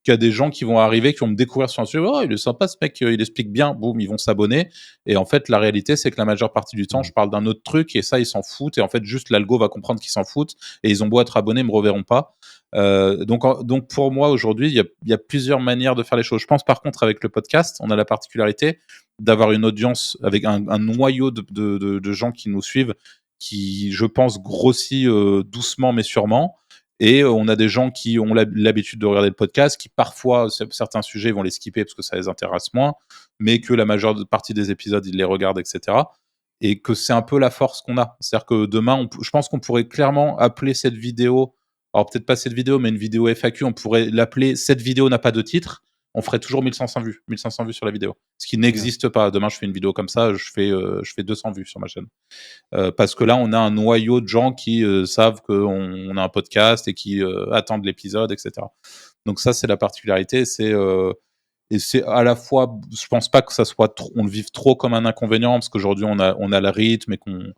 qu'il y a des gens qui vont arriver, qui vont me découvrir sur un sujet. Oh, il est sympa ce mec, il explique bien. Boum, ils vont s'abonner. Et en fait, la réalité, c'est que la majeure partie du temps, je parle d'un autre truc et ça, ils s'en foutent. Et en fait, juste l'algo va comprendre qu'ils s'en foutent et ils ont beau être abonnés, ils me reverront pas. Donc pour moi, aujourd'hui, il y a plusieurs manières de faire les choses. Je pense par contre, avec le podcast, on a la particularité d'avoir une audience avec un noyau de gens qui nous suivent qui, je pense, grossit doucement mais sûrement. Et on a des gens qui ont l'habitude de regarder le podcast, qui parfois, certains sujets, vont les skipper parce que ça les intéresse moins, mais que la majeure partie des épisodes, ils les regardent, etc. Et que c'est un peu la force qu'on a. C'est-à-dire que demain, je pense qu'on pourrait clairement appeler cette vidéo, alors peut-être pas cette vidéo, mais une vidéo FAQ, on pourrait l'appeler « Cette vidéo n'a pas de titre », on ferait toujours 1500 vues sur la vidéo. Ce qui n'existe pas. Demain, je fais une vidéo comme ça, je fais 200 vues sur ma chaîne. Parce que là, on a un noyau de gens qui savent qu'on a un podcast et qui attendent l'épisode, etc. Donc ça, c'est la particularité. Et c'est à la fois, je pense pas que ça soit on le vive trop comme un inconvénient, parce qu'aujourd'hui, on a le rythme et qu'on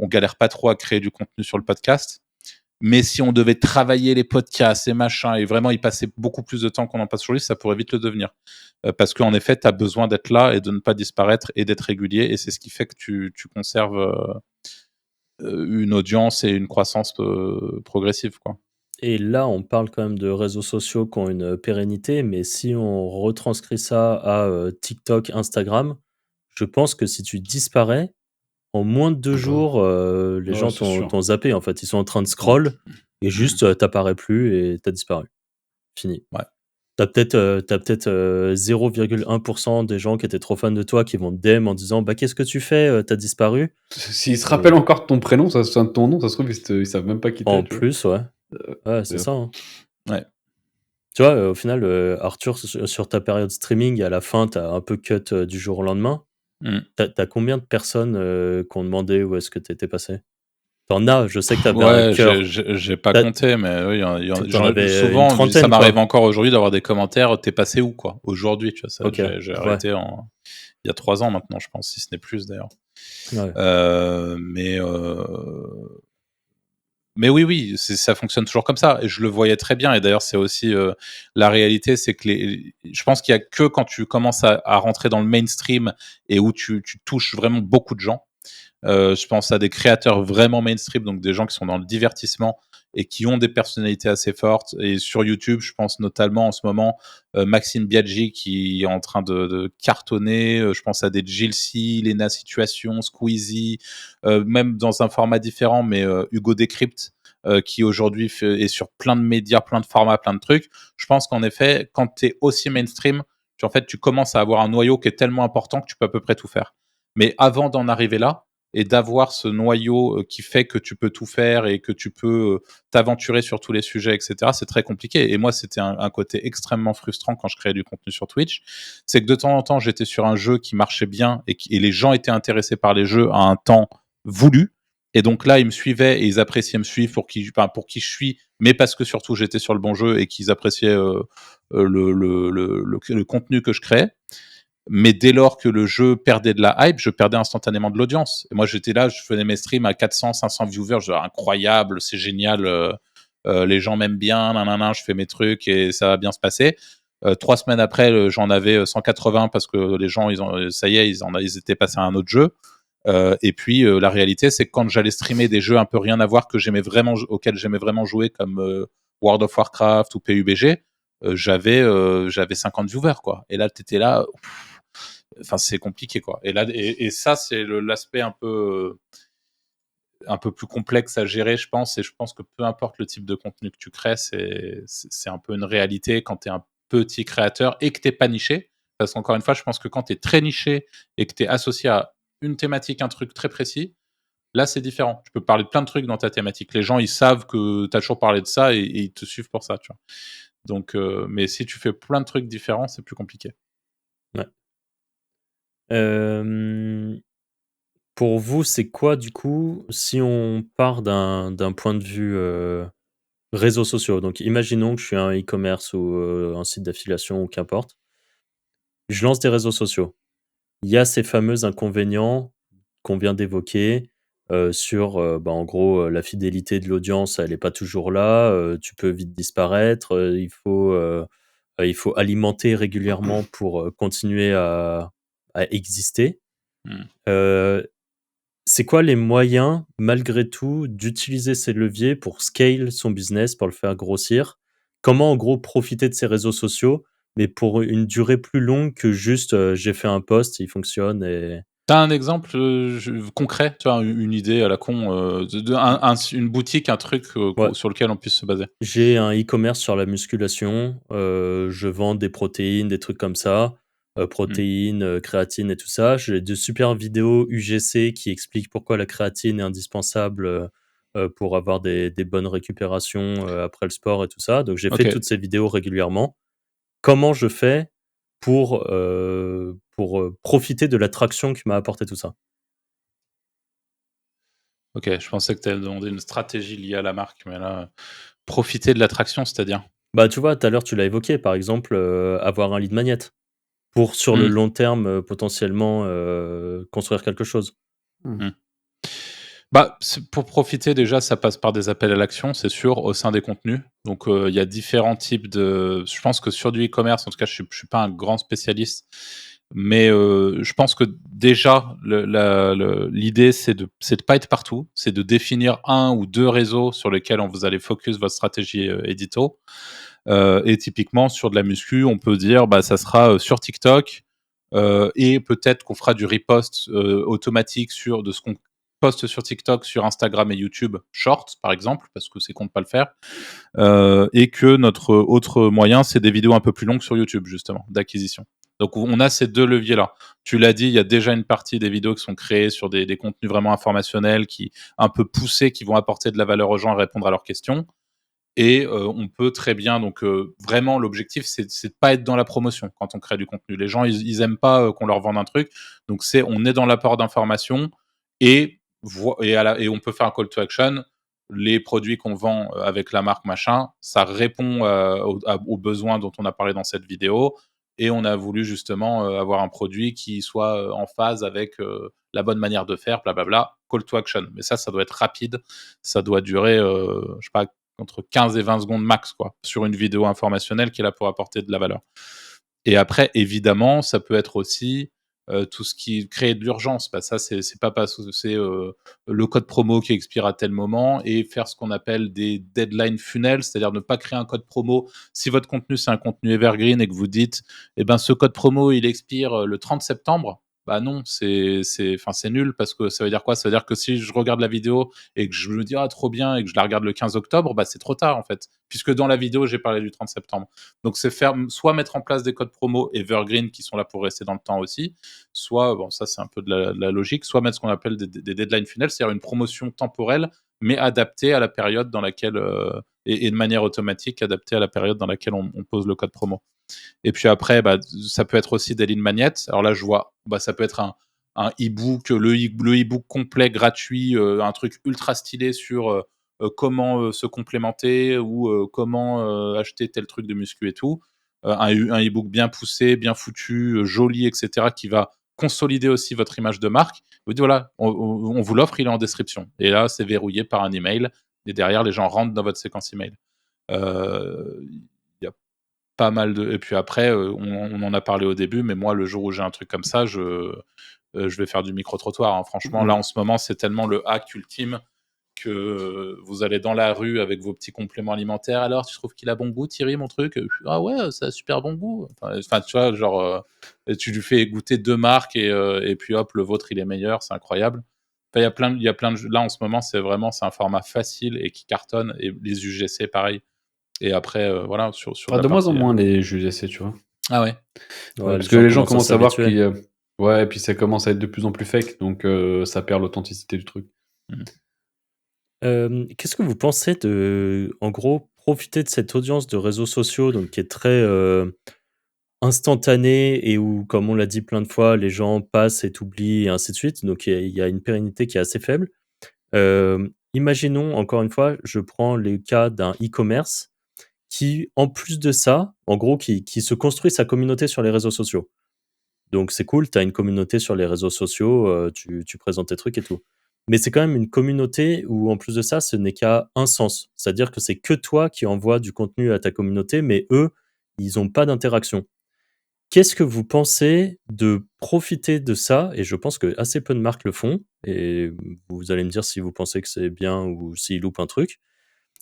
galère pas trop à créer du contenu sur le podcast. Mais si on devait travailler les podcasts et machin, et vraiment y passer beaucoup plus de temps qu'on en passe aujourd'hui, ça pourrait vite le devenir. Parce qu'en effet, tu as besoin d'être là et de ne pas disparaître et d'être régulier. Et c'est ce qui fait que tu conserves une audience et une croissance progressive, quoi. Et là, on parle quand même de réseaux sociaux qui ont une pérennité, mais si on retranscrit ça à TikTok, Instagram, je pense que si tu disparais, en moins de 2 jours, les gens c'est sûr. t'ont zappé, en fait. Ils sont en train de scroll et juste t'apparais plus et t'as disparu. Fini. Ouais. T'as peut-être 0,1% des gens qui étaient trop fans de toi qui vont te DM en disant bah qu'est-ce que tu fais, t'as disparu. S'ils se rappellent encore de ton prénom, de ton nom, ça se trouve, ils savent même pas qui t'es, En tu vois. plus, ouais. Ouais, c'est ça. Hein. Ouais. Tu vois, au final, Arthur, sur ta période streaming, à la fin, t'as un peu cut du jour au lendemain. T'as combien de personnes qui ont demandé où est-ce que t'étais passé? T'en as, je sais que t'avais un Ouais, cœur. j'ai pas T'as- compté, mais oui, T'en avais une souvent, ça trentaine, m'arrive quoi. encore aujourd'hui d'avoir des commentaires, t'es passé où, quoi, aujourd'hui, tu vois, ça, Ok, j'ai ouais. arrêté il y a 3 ans maintenant, je pense, si ce n'est plus d'ailleurs. Ouais. Mais oui, ça fonctionne toujours comme ça. Et je le voyais très bien. Et d'ailleurs, c'est aussi la réalité, c'est que je pense qu'il y a que quand tu commences à rentrer dans le mainstream et où tu touches vraiment beaucoup de gens. Je pense à des créateurs vraiment mainstream, donc des gens qui sont dans le divertissement et qui ont des personnalités assez fortes. Et sur YouTube, je pense notamment en ce moment Maxime Biaggi qui est en train de cartonner. Je pense à des Jilcy, Lena Situation, Squeezie, même dans un format différent, mais Hugo Décrypte, qui aujourd'hui est sur plein de médias, plein de formats, plein de trucs. Je pense qu'en effet, quand tu es aussi mainstream, tu commences à avoir un noyau qui est tellement important que tu peux à peu près tout faire. Mais avant d'en arriver là, et d'avoir ce noyau qui fait que tu peux tout faire et que tu peux t'aventurer sur tous les sujets, etc., c'est très compliqué. Et moi, c'était un côté extrêmement frustrant quand je créais du contenu sur Twitch. C'est que de temps en temps, j'étais sur un jeu qui marchait bien et les gens étaient intéressés par les jeux à un temps voulu. Et donc là, ils me suivaient et ils appréciaient me suivre pour qui je suis, mais parce que surtout j'étais sur le bon jeu et qu'ils appréciaient le contenu que je créais. Mais dès lors que le jeu perdait de la hype, je perdais instantanément de l'audience. Et moi, j'étais là, je faisais mes streams à 400, 500 viewers. Je disais, incroyable, c'est génial, les gens m'aiment bien, nanana, je fais mes trucs et ça va bien se passer. 3 semaines après, j'en avais 180 parce que les gens, ça y est, ils étaient passés à un autre jeu. Et puis, la réalité, c'est que quand j'allais streamer des jeux un peu rien à voir auxquels j'aimais vraiment jouer, comme World of Warcraft ou PUBG, j'avais 50 viewers, quoi. Et là, t'étais là. Enfin, c'est compliqué, quoi. Et là, et ça, c'est l'aspect un peu plus complexe à gérer, je pense. Et je pense que peu importe le type de contenu que tu crées, c'est un peu une réalité quand tu es un petit créateur et que tu n'es pas niché. Parce qu'encore une fois, je pense que quand tu es très niché et que tu es associé à une thématique, un truc très précis, là, c'est différent. Tu peux parler de plein de trucs dans ta thématique. Les gens, ils savent que tu as toujours parlé de ça et ils te suivent pour ça, tu vois. Donc, mais si tu fais plein de trucs différents, c'est plus compliqué. Ouais. Pour vous, c'est quoi du coup, si on part d'un point de vue réseaux sociaux? Donc imaginons que je suis un e-commerce ou un site d'affiliation ou qu'importe. Je lance des réseaux sociaux. Il y a ces fameux inconvénients qu'on vient d'évoquer, sur, bah, en gros, la fidélité de l'audience, elle est pas toujours là, tu peux vite disparaître, il faut alimenter régulièrement pour, continuer à exister. Mmh. C'est quoi les moyens, malgré tout, d'utiliser ces leviers pour scale son business, pour le faire grossir? Comment, en gros, profiter de ces réseaux sociaux, mais pour une durée plus longue que juste, j'ai fait un post, il fonctionne et T'as un exemple concret, tu vois, une idée à la con, une boutique, un truc ouais. sur lequel on puisse se baser? J'ai un e-commerce sur la musculation, je vends des protéines, des trucs comme ça, Mmh. protéines, créatine et tout ça. J'ai de super vidéos UGC qui expliquent pourquoi la créatine est indispensable, pour avoir des bonnes récupérations, après le sport et tout ça. Donc j'ai fait OK. toutes ces vidéos régulièrement. Comment je fais pour, profiter de l'attraction qui m'a apporté tout ça? OK, je pensais que tu allais demander une stratégie liée à la marque, mais là, profiter de l'attraction, c'est-à-dire? Bah, tu vois, tout à l'heure, tu l'as évoqué, par exemple, avoir un lead magnet. Pour sur le Mmh. long terme, potentiellement, construire quelque chose. Mmh. Mmh. Bah, pour profiter déjà, ça passe par des appels à l'action, c'est sûr, au sein des contenus. Donc, il y a différents types je pense que sur du e-commerce, en tout cas, je suis pas un grand spécialiste, mais je pense que déjà l'idée c'est de pas être partout, c'est de définir 1 ou 2 réseaux sur lesquels vous allez focus votre stratégie, édito. Et typiquement sur de la muscu, on peut dire, bah, ça sera, sur TikTok, et peut-être qu'on fera du repost, automatique de ce qu'on poste sur TikTok, sur Instagram et YouTube, Shorts par exemple, parce que c'est con de pas le faire, et que notre autre moyen, c'est des vidéos un peu plus longues sur YouTube justement, d'acquisition. Donc on a ces deux leviers-là. Tu l'as dit, il y a déjà une partie des vidéos qui sont créées sur des contenus vraiment informationnels, qui un peu poussés, qui vont apporter de la valeur aux gens et répondre à leurs questions. Et on peut très bien, donc vraiment l'objectif c'est de pas être dans la promotion quand on crée du contenu. Les gens ils aiment pas qu'on leur vende un truc, donc on est dans l'apport d'informations et et on peut faire un call to action. Les produits qu'on vend avec la marque machin, ça répond aux besoins dont on a parlé dans cette vidéo, et on a voulu justement avoir un produit qui soit en phase avec la bonne manière de faire, blablabla, call to action. Mais ça doit être rapide, ça doit durer, je sais pas, entre 15 et 20 secondes max, quoi, sur une vidéo informationnelle qui est là pour apporter de la valeur. Et après, évidemment, ça peut être aussi tout ce qui crée de l'urgence. Bah, ça, c'est pas parce que c'est le code promo qui expire à tel moment, et faire ce qu'on appelle des deadline funnels, c'est-à-dire ne pas créer un code promo. Si votre contenu, c'est un contenu evergreen et que vous dites, eh ben, ce code promo, il expire le 30 septembre, bah non, c'est nul, parce que ça veut dire quoi? Ça veut dire que si je regarde la vidéo et que je me dis, ah, trop bien, et que je la regarde le 15 octobre, bah, c'est trop tard, en fait, puisque dans la vidéo, j'ai parlé du 30 septembre. Donc, c'est soit mettre en place des codes promo evergreen qui sont là pour rester dans le temps aussi, soit, bon, ça c'est un peu de la logique, soit mettre ce qu'on appelle des deadline funnels, c'est-à-dire une promotion temporelle, mais adaptée à la période dans laquelle, et de manière automatique, adaptée à la période dans laquelle on pose le code promo. Et puis après, bah, ça peut être aussi des lead magnets. Alors là, je vois, bah, ça peut être un e-book, le e-book complet gratuit, un truc ultra stylé sur comment se complémenter, ou comment acheter tel truc de muscu et tout. Un e-book bien poussé, bien foutu, joli, etc., qui va consolider aussi votre image de marque. Vous dites, voilà, on vous l'offre, il est en description. Et là, c'est verrouillé par un email. Et derrière, les gens rentrent dans votre séquence email. Il y a pas mal de. Et puis après, on en a parlé au début, mais moi, le jour où j'ai un truc comme ça, je vais faire du micro-trottoir, hein. Franchement, là, en ce moment, c'est tellement le hack ultime que vous allez dans la rue avec vos petits compléments alimentaires. Alors, tu trouves qu'il a bon goût, Thierry, mon truc? Ah ouais, ça a super bon goût. Enfin, tu vois, genre, tu lui fais goûter 2 marques, et puis hop, le vôtre, il est meilleur, c'est incroyable. Enfin, il y a plein de là, en ce moment, c'est un format facile et qui cartonne, et les UGC, pareil. Et après, voilà, sur Ah, la de moins en partie. moins les jeux d'essai, tu vois. Ah ouais. Ouais, Ouais, parce les que gens les gens commencent à commencent à voir s'habituer. ouais, et puis ça commence à être de plus en plus fake, donc ça perd l'authenticité du truc. Qu'est-ce que vous pensez de, en gros, profiter de cette audience de réseaux sociaux, donc qui est très, instantanée, et où, comme on l'a dit plein de fois, les gens passent et t'oublient et ainsi de suite, donc il y a une pérennité qui est assez faible. Imaginons, encore une fois, je prends le cas d'un e-commerce qui, en plus de ça, en gros, qui se construit sa communauté sur les réseaux sociaux. Donc c'est cool, tu as une communauté sur les réseaux sociaux, tu présentes tes trucs et tout. Mais c'est quand même une communauté où, en plus de ça, ce n'est qu'à un sens. C'est-à-dire que c'est que toi qui envoies du contenu à ta communauté, mais eux, ils ont pas d'interaction. Qu'est-ce que vous pensez de profiter de ça? Et je pense que assez peu de marques le font, et vous allez me dire si vous pensez que c'est bien ou s'ils loupent un truc.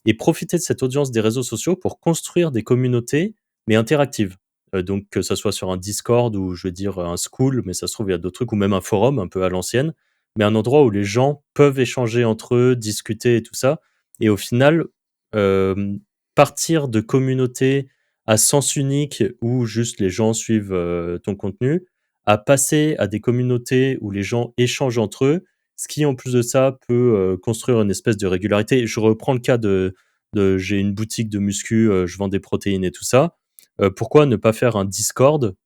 Et profiter de cette audience des réseaux sociaux pour construire des communautés, mais interactives. Donc que ça soit sur un Discord, ou je veux dire un School, mais ça se trouve il y a d'autres trucs, ou même un forum un peu à l'ancienne, mais un endroit où les gens peuvent échanger entre eux, discuter et tout ça. Et au final, partir de communautés à sens unique où juste les gens suivent ton contenu, à passer à des communautés où les gens échangent entre eux, ce qui, en plus de ça, peut construire une espèce de régularité. Je reprends le cas de j'ai une boutique de muscu, je vends des protéines et tout ça. Pourquoi ne pas faire un Discord?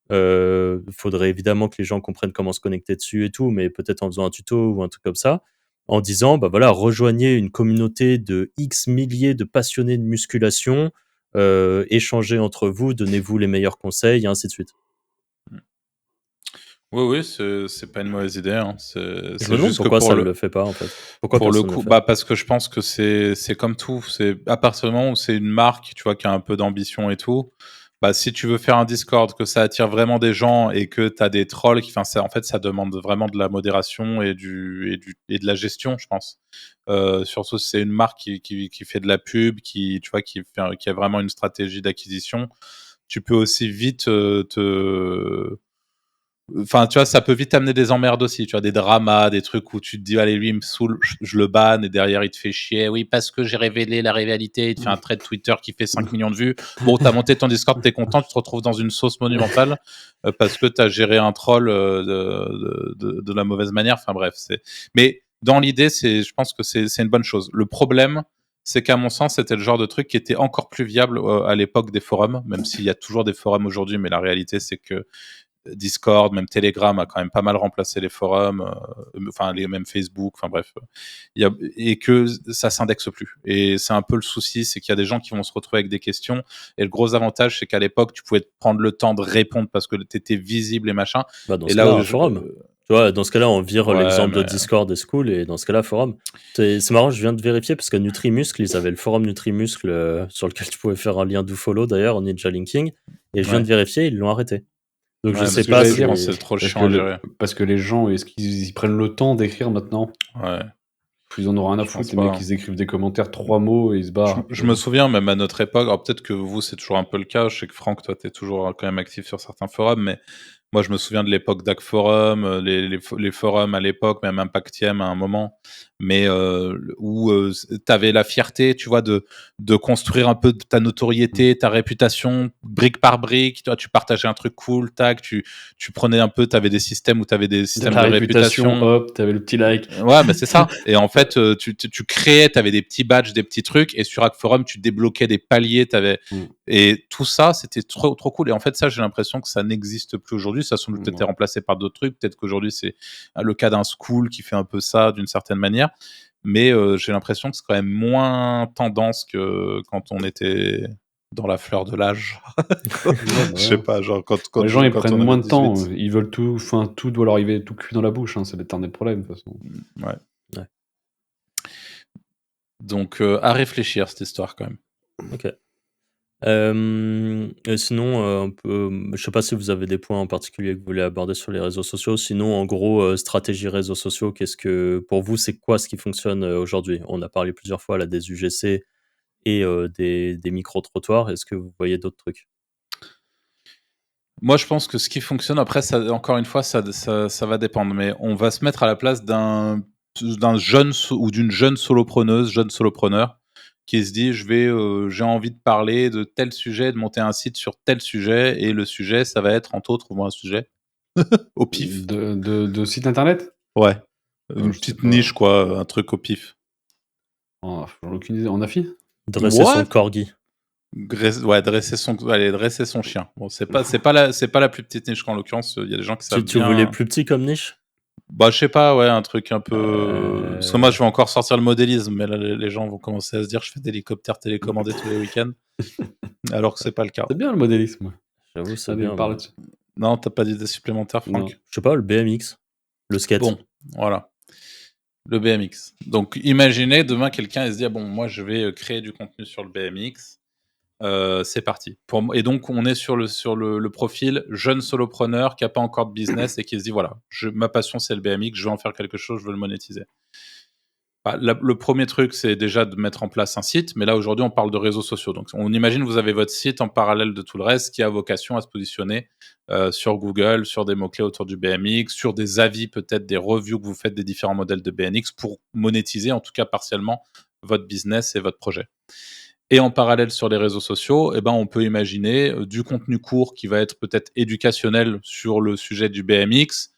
Faudrait évidemment que les gens comprennent comment se connecter dessus et tout, mais peut-être en faisant un tuto ou un truc comme ça, en disant, bah voilà, rejoignez une communauté de X milliers de passionnés de musculation, échangez entre vous, donnez-vous les meilleurs conseils, et ainsi de suite. Oui, oui, c'est pas une mauvaise idée, hein. Je me C'est demande juste que pourquoi ça ne le fait pas, en fait. Pourquoi pour le personne ne le coup, fait? bah, parce que je pense que c'est comme tout. C'est à partir du moment où c'est une marque, tu vois, qui a un peu d'ambition et tout, bah, si tu veux faire un Discord, que ça attire vraiment des gens et que tu as des trolls enfin, en fait, ça demande vraiment de la modération et de la gestion, je pense. Surtout si c'est une marque qui fait de la pub, tu vois, qui a vraiment une stratégie d'acquisition. Tu peux aussi vite, Enfin, tu vois, ça peut vite amener des emmerdes aussi. Tu vois, des dramas, des trucs où tu te dis, allez, lui, il me saoule, je le banne, et derrière, il te fait chier. Oui, parce que j'ai révélé la réalité. Il te fait un thread Twitter qui fait 5 millions de vues. Bon, t'as monté ton Discord, t'es content, tu te retrouves dans une sauce monumentale parce que t'as géré un troll de la mauvaise manière. Enfin, bref, mais dans l'idée, je pense que c'est une bonne chose. Le problème, c'est qu'à mon sens, c'était le genre de truc qui était encore plus viable à l'époque des forums, même s'il y a toujours des forums aujourd'hui, mais la réalité, c'est que Discord, même Telegram a quand même pas mal remplacé les forums, enfin les mêmes Facebook, enfin bref, et que ça s'indexe plus. Et c'est un peu le souci, c'est qu'il y a des gens qui vont se retrouver avec des questions. Et le gros avantage, c'est qu'à l'époque, tu pouvais prendre le temps de répondre parce que tu étais visible et machin. Bah, dans Et ce là, cas-là, un forum. Tu vois, dans ce cas-là, on vire Ouais, l'exemple de mais Discord et School, et dans ce cas-là, forum. C'est marrant, je viens de vérifier parce que Nutrimuscle, ils avaient le forum Nutrimuscle sur lequel tu pouvais faire un lien do follow d'ailleurs en ninja linking, et je viens ouais, de vérifier, ils l'ont arrêté. Donc je ouais, C'est mais sais ce que pas j'allais je si. dire. pense que c'est trop Parce chiant à gérer. parce que les gens, est-ce qu'ils prennent le temps d'écrire maintenant? Ouais, Ils en auront rien à je pense foutre, les mecs, pas. ils écrivent des commentaires, 3 mots et ils se barrent. Je me souviens, même à notre époque, alors peut-être que vous, c'est toujours un peu le cas. Je sais que Franck, toi, t'es toujours quand même actif sur certains forums, mais moi, je me souviens de l'époque d'Hack Forum, les forums à l'époque, même Impactium à un moment, mais où t'avais la fierté, tu vois, de construire un peu ta notoriété, ta réputation, brique par brique. Toi, tu partageais un truc cool, tac, tu prenais un peu, t'avais des systèmes où t'avais des De systèmes la de réputation, réputation. hop, t'avais le petit like. Ouais, mais c'est ça. Et en fait, tu créais, t'avais des petits badges, des petits trucs, et sur Hack Forum, tu débloquais des paliers, Mm. et tout ça, c'était trop, trop cool. Et en fait, ça, j'ai l'impression que ça n'existe plus aujourd'hui. Ça a sans doute été Ouais. remplacé par d'autres trucs. Peut-être qu'aujourd'hui, c'est le cas d'un school qui fait un peu ça d'une certaine manière. Mais j'ai l'impression que c'est quand même moins tendance que quand on était dans la fleur de l'âge. Ouais, Je sais bah, pas, genre les gens, ils quand prennent on avait moins de temps. 18. Ils veulent tout, enfin, tout doit leur arriver tout cuit dans la bouche. Hein, c'est l'éternel problème, de toute façon. Ouais. Ouais. Donc, à réfléchir, cette histoire, quand même. Ok. Et sinon, je sais pas si vous avez des points en particulier que vous voulez aborder sur les réseaux sociaux. Sinon, en gros, stratégie réseaux sociaux, pour vous, c'est quoi ce qui fonctionne aujourd'hui? On a parlé plusieurs fois là des UGC et des micro-trottoirs. Est-ce que vous voyez d'autres trucs? Moi, je pense que ce qui fonctionne, après, ça, encore une fois, ça va dépendre. Mais on va se mettre à la place d'un jeune ou d'une jeune solopreneuse, jeune solopreneur, qui se dit, j'ai envie de parler de tel sujet, de monter un site sur tel sujet, et le sujet, ça va être, entre autres, moi, un sujet au pif. De site internet? Ouais. Une Je sais petite pas. niche, quoi, un truc au pif. Oh, j'en ai aucune idée. En affi? Dresser son What? corgi. Ouais, dresser son chien. Bon, c'est pas la plus petite niche qu'en l'occurrence, il y a des gens qui savent Tu voulais bien. plus petit comme niche? Bah, je sais pas, ouais, un truc un peu. Parce que moi, Euh, je vais encore sortir le modélisme, mais là, les gens vont commencer à se dire, je fais d'hélicoptères télécommandés tous les week-ends, alors que c'est pas le cas. C'est bien le modélisme. J'avoue, c'est Allez, bien, parle mais là-dessus. Non, t'as pas d'idée supplémentaire, Non. Franck? je sais pas, le BMX, le skate. Bon, voilà. Le BMX. Donc, imaginez demain quelqu'un il se dit, ah bon, moi, je vais créer du contenu sur le BMX. C'est parti. Et donc, on est sur le profil jeune solopreneur qui n'a pas encore de business et qui se dit voilà, ma passion c'est le BMX, je veux en faire quelque chose, je veux le monétiser. Bah, le premier truc, c'est déjà de mettre en place un site, mais là aujourd'hui, on parle de réseaux sociaux. Donc, on imagine que vous avez votre site en parallèle de tout le reste qui a vocation à se positionner sur Google, sur des mots-clés autour du BMX, sur des avis, peut-être des reviews que vous faites des différents modèles de BMX pour monétiser, en tout cas partiellement, votre business et votre projet. Et en parallèle sur les réseaux sociaux, eh ben, on peut imaginer du contenu court qui va être peut-être éducationnel sur le sujet du BMX.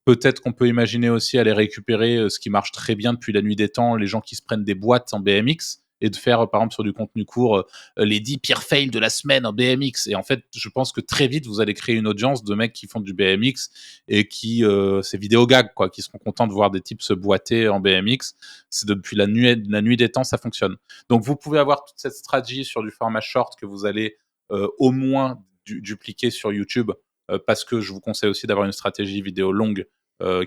Peut-être qu'on peut imaginer aussi aller récupérer ce qui marche très bien depuis la nuit des temps, les gens qui se prennent des boîtes en BMX et de faire, par exemple, sur du contenu court, les 10 pires fails de la semaine en BMX. Et en fait, je pense que très vite, vous allez créer une audience de mecs qui font du BMX et qui, c'est vidéo gag, quoi, qui seront contents de voir des types se boiter en BMX. C'est depuis la nuit des temps, ça fonctionne. Donc, vous pouvez avoir toute cette stratégie sur du format short que vous allez au moins dupliquer sur YouTube, parce que je vous conseille aussi d'avoir une stratégie vidéo longue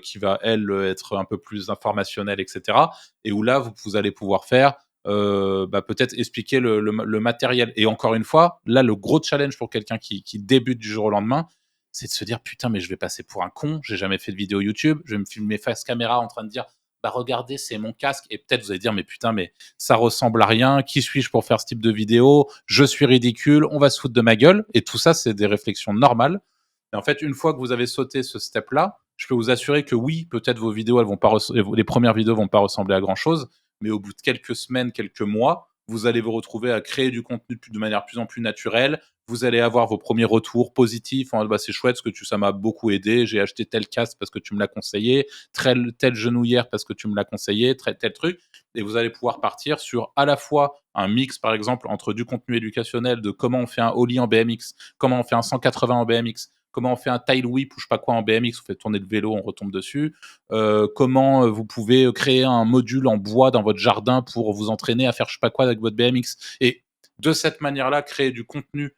qui va, elle, être un peu plus informationnelle, etc. Et où là, vous allez pouvoir faire peut-être expliquer le matériel. Et encore une fois, là, le gros challenge pour quelqu'un qui débute du jour au lendemain, c'est de se dire putain, mais je vais passer pour un con, j'ai jamais fait de vidéo YouTube, je vais me filmer face caméra en train de dire bah regardez, c'est mon casque, et peut-être vous allez dire mais putain, mais ça ressemble à rien, qui suis-je pour faire ce type de vidéo, je suis ridicule, on va se foutre de ma gueule. Et tout ça, c'est des réflexions normales. Et en fait, une fois que vous avez sauté ce step-là, je peux vous assurer que oui, peut-être vos vidéos, elles vont pas les premières vidéos vont pas ressembler à grand-chose, mais au bout de quelques semaines, quelques mois, vous allez vous retrouver à créer du contenu de manière plus en plus naturelle. Vous allez avoir vos premiers retours positifs. Bah, c'est chouette, ça m'a beaucoup aidé. J'ai acheté tel casque parce que tu me l'as conseillé, telle genouillère parce que tu me l'as conseillé, tel truc. Et vous allez pouvoir partir sur à la fois un mix, par exemple, entre du contenu éducationnel de comment on fait un ollie en BMX, comment on fait un 180 en BMX, comment on fait un tail whip ou je sais pas quoi en BMX, on fait tourner le vélo, on retombe dessus, comment vous pouvez créer un module en bois dans votre jardin pour vous entraîner à faire je sais pas quoi avec votre BMX. Et de cette manière-là, créer du contenu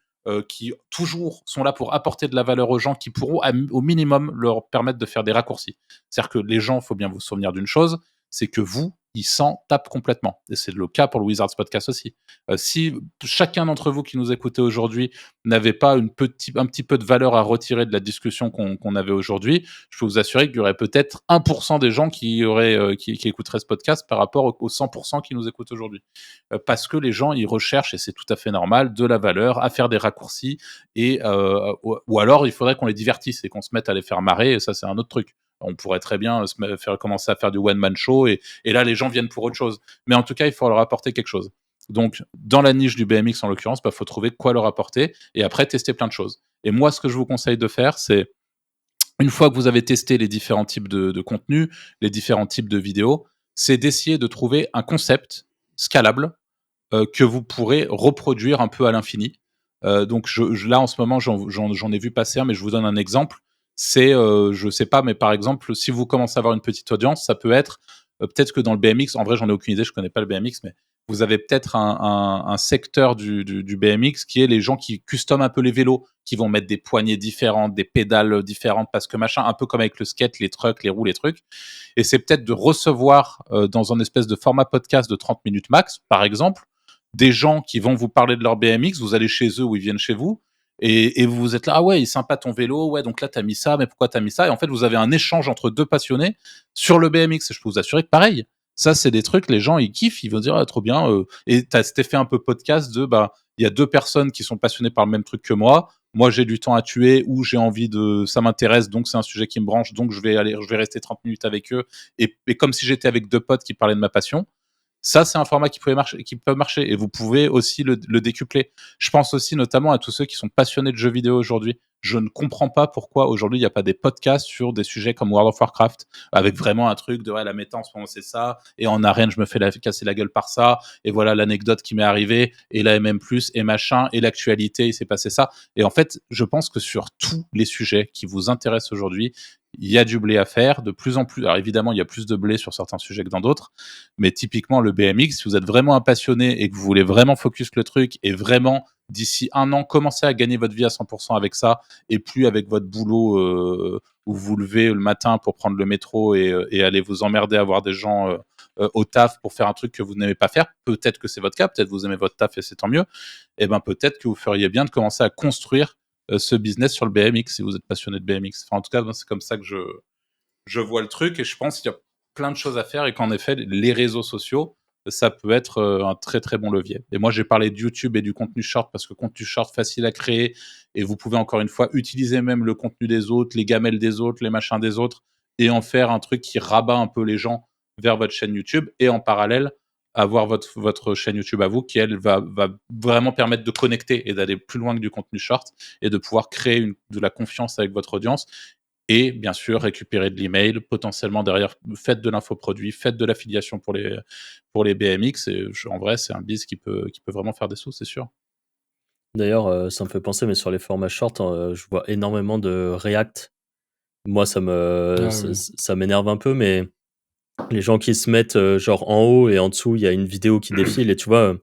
qui toujours sont là pour apporter de la valeur aux gens, qui pourront au minimum leur permettre de faire des raccourcis. C'est-à-dire que les gens, il faut bien vous souvenir d'une chose, c'est que vous, ils s'en tapent complètement. Et c'est le cas pour le Wizards Podcast aussi. Si chacun d'entre vous qui nous écoutez aujourd'hui n'avait pas un petit peu de valeur à retirer de la discussion qu'on avait aujourd'hui, je peux vous assurer qu'il y aurait peut-être 1% des gens qui écouteraient ce podcast par rapport aux 100% qui nous écoutent aujourd'hui. Parce que les gens, ils recherchent, et c'est tout à fait normal, de la valeur, à faire des raccourcis, ou alors il faudrait qu'on les divertisse et qu'on se mette à les faire marrer, et ça c'est un autre truc. On pourrait très bien commencer à faire du one-man show, et là les gens viennent pour autre chose. Mais en tout cas, il faut leur apporter quelque chose. Donc, dans la niche du BMX, en l'occurrence, faut trouver quoi leur apporter et après tester plein de choses. Et moi, ce que je vous conseille de faire, c'est une fois que vous avez testé les différents types de contenus, les différents types de vidéos, c'est d'essayer de trouver un concept scalable que vous pourrez reproduire un peu à l'infini. Donc là, en ce moment, j'en ai vu passer un, mais je vous donne un exemple. C'est, je sais pas, mais par exemple, si vous commencez à avoir une petite audience, ça peut être peut-être que dans le BMX, en vrai, j'en ai aucune idée, je connais pas le BMX, mais vous avez peut-être un secteur du BMX qui est les gens qui custom un peu les vélos, qui vont mettre des poignées différentes, des pédales différentes, parce que machin, un peu comme avec le skate, les trucks, les roues, les trucs. Et c'est peut-être de recevoir dans un espèce de format podcast de 30 minutes max, par exemple, des gens qui vont vous parler de leur BMX, vous allez chez eux ou ils viennent chez vous, et vous êtes là, ah ouais, il est sympa ton vélo, ouais, donc là t'as mis ça, mais pourquoi t'as mis ça? Et en fait, vous avez un échange entre deux passionnés sur le BMX, et je peux vous assurer que pareil, ça c'est des trucs, les gens ils kiffent, ils vont dire, ah, trop bien, et t'as cet effet un peu podcast de, bah, il y a deux personnes qui sont passionnées par le même truc que moi j'ai du temps à tuer, ou j'ai envie ça m'intéresse, donc c'est un sujet qui me branche, donc je vais rester 30 minutes avec eux, et comme si j'étais avec deux potes qui parlaient de ma passion. Ça, c'est un format qui peut marcher, et vous pouvez aussi le décupler. Je pense aussi notamment à tous ceux qui sont passionnés de jeux vidéo aujourd'hui. Je ne comprends pas pourquoi aujourd'hui il n'y a pas des podcasts sur des sujets comme World of Warcraft, avec vraiment un truc de, ouais, la méta en ce moment c'est ça, et en arène je me fais casser la gueule par ça, et voilà l'anecdote qui m'est arrivée, et la MM+, et machin, et l'actualité, il s'est passé ça. Et en fait, je pense que sur tous les sujets qui vous intéressent aujourd'hui, il y a du blé à faire, de plus en plus. Alors évidemment, il y a plus de blé sur certains sujets que dans d'autres, mais typiquement le BMX, si vous êtes vraiment un passionné et que vous voulez vraiment focus le truc, et vraiment d'ici 1 an commencer à gagner votre vie à 100% avec ça, et plus avec votre boulot où vous vous levez le matin pour prendre le métro et aller vous emmerder à voir des gens au taf pour faire un truc que vous n'aimez pas faire, peut-être que c'est votre cas, peut-être que vous aimez votre taf et c'est tant mieux, et ben peut-être que vous feriez bien de commencer à construire ce business sur le BMX si vous êtes passionné de BMX. Enfin, en tout cas, c'est comme ça que je vois le truc, et je pense qu'il y a plein de choses à faire, et qu'en effet, les réseaux sociaux, ça peut être un très très bon levier. Et moi, j'ai parlé de YouTube et du contenu short, parce que contenu short facile à créer, et vous pouvez encore une fois utiliser même le contenu des autres, les gamelles des autres, les machins des autres, et en faire un truc qui rabat un peu les gens vers votre chaîne YouTube, et en parallèle avoir votre chaîne YouTube à vous, qui elle va vraiment permettre de connecter et d'aller plus loin que du contenu short, et de pouvoir créer de la confiance avec votre audience. Et bien sûr, récupérer de l'email, potentiellement derrière, faites de l'infoproduit, faites de l'affiliation pour les BMX. Et en vrai, c'est un biz qui peut vraiment faire des sous, c'est sûr. D'ailleurs, ça me fait penser, mais sur les formats short, je vois énormément de React. Moi, ça m'énerve un peu, mais les gens qui se mettent genre en haut, et en dessous, il y a une vidéo qui défile, et tu vois,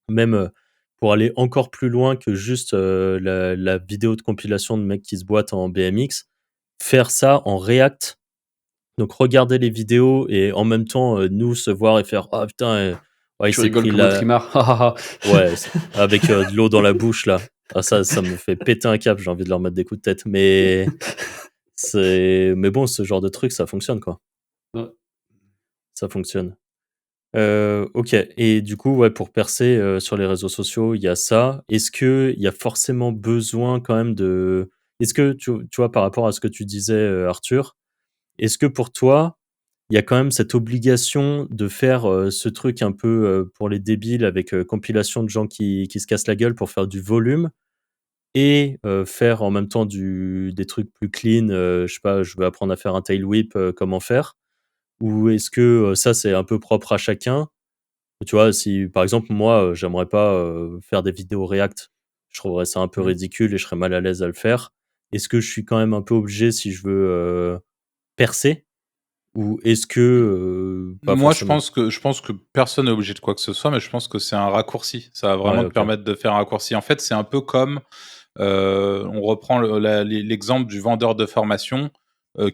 même pour aller encore plus loin que juste la vidéo de compilation de mecs qui se boitent en BMX, faire ça en React. Donc regarder les vidéos et en même temps nous se voir et faire ah putain ouais, il Tu s'est rigoles pris comme un la trimard. ouais avec de l'eau dans la bouche là. Ah, ça me fait péter un câble, j'ai envie de leur mettre des coups de tête, mais bon, ce genre de truc ça fonctionne quoi. Ouais. Ça fonctionne. OK, et du coup ouais, pour percer sur les réseaux sociaux, il y a ça. Est-ce que il y a forcément besoin quand même est-ce que tu vois, par rapport à ce que tu disais, Arthur, est-ce que pour toi, il y a quand même cette obligation de faire, ce truc un peu, pour les débiles avec, compilation de gens qui se cassent la gueule pour faire du volume et faire en même temps des trucs plus clean, je sais pas, je veux apprendre à faire un tail whip, comment faire? Ou est-ce que, ça, c'est un peu propre à chacun? Tu vois, si par exemple, moi, j'aimerais pas, faire des vidéos React, je trouverais ça un peu Mmh. ridicule et je serais mal à l'aise à le faire. Est-ce que je suis quand même un peu obligé si je veux, percer? Ou est-ce que, pas Moi, je forcément? pense que personne n'est obligé de quoi que ce soit, mais je pense que c'est un raccourci. Ça va Ouais, vraiment te OK. permettre de faire un raccourci. En fait, c'est un peu comme, on reprend l'exemple du vendeur de formation,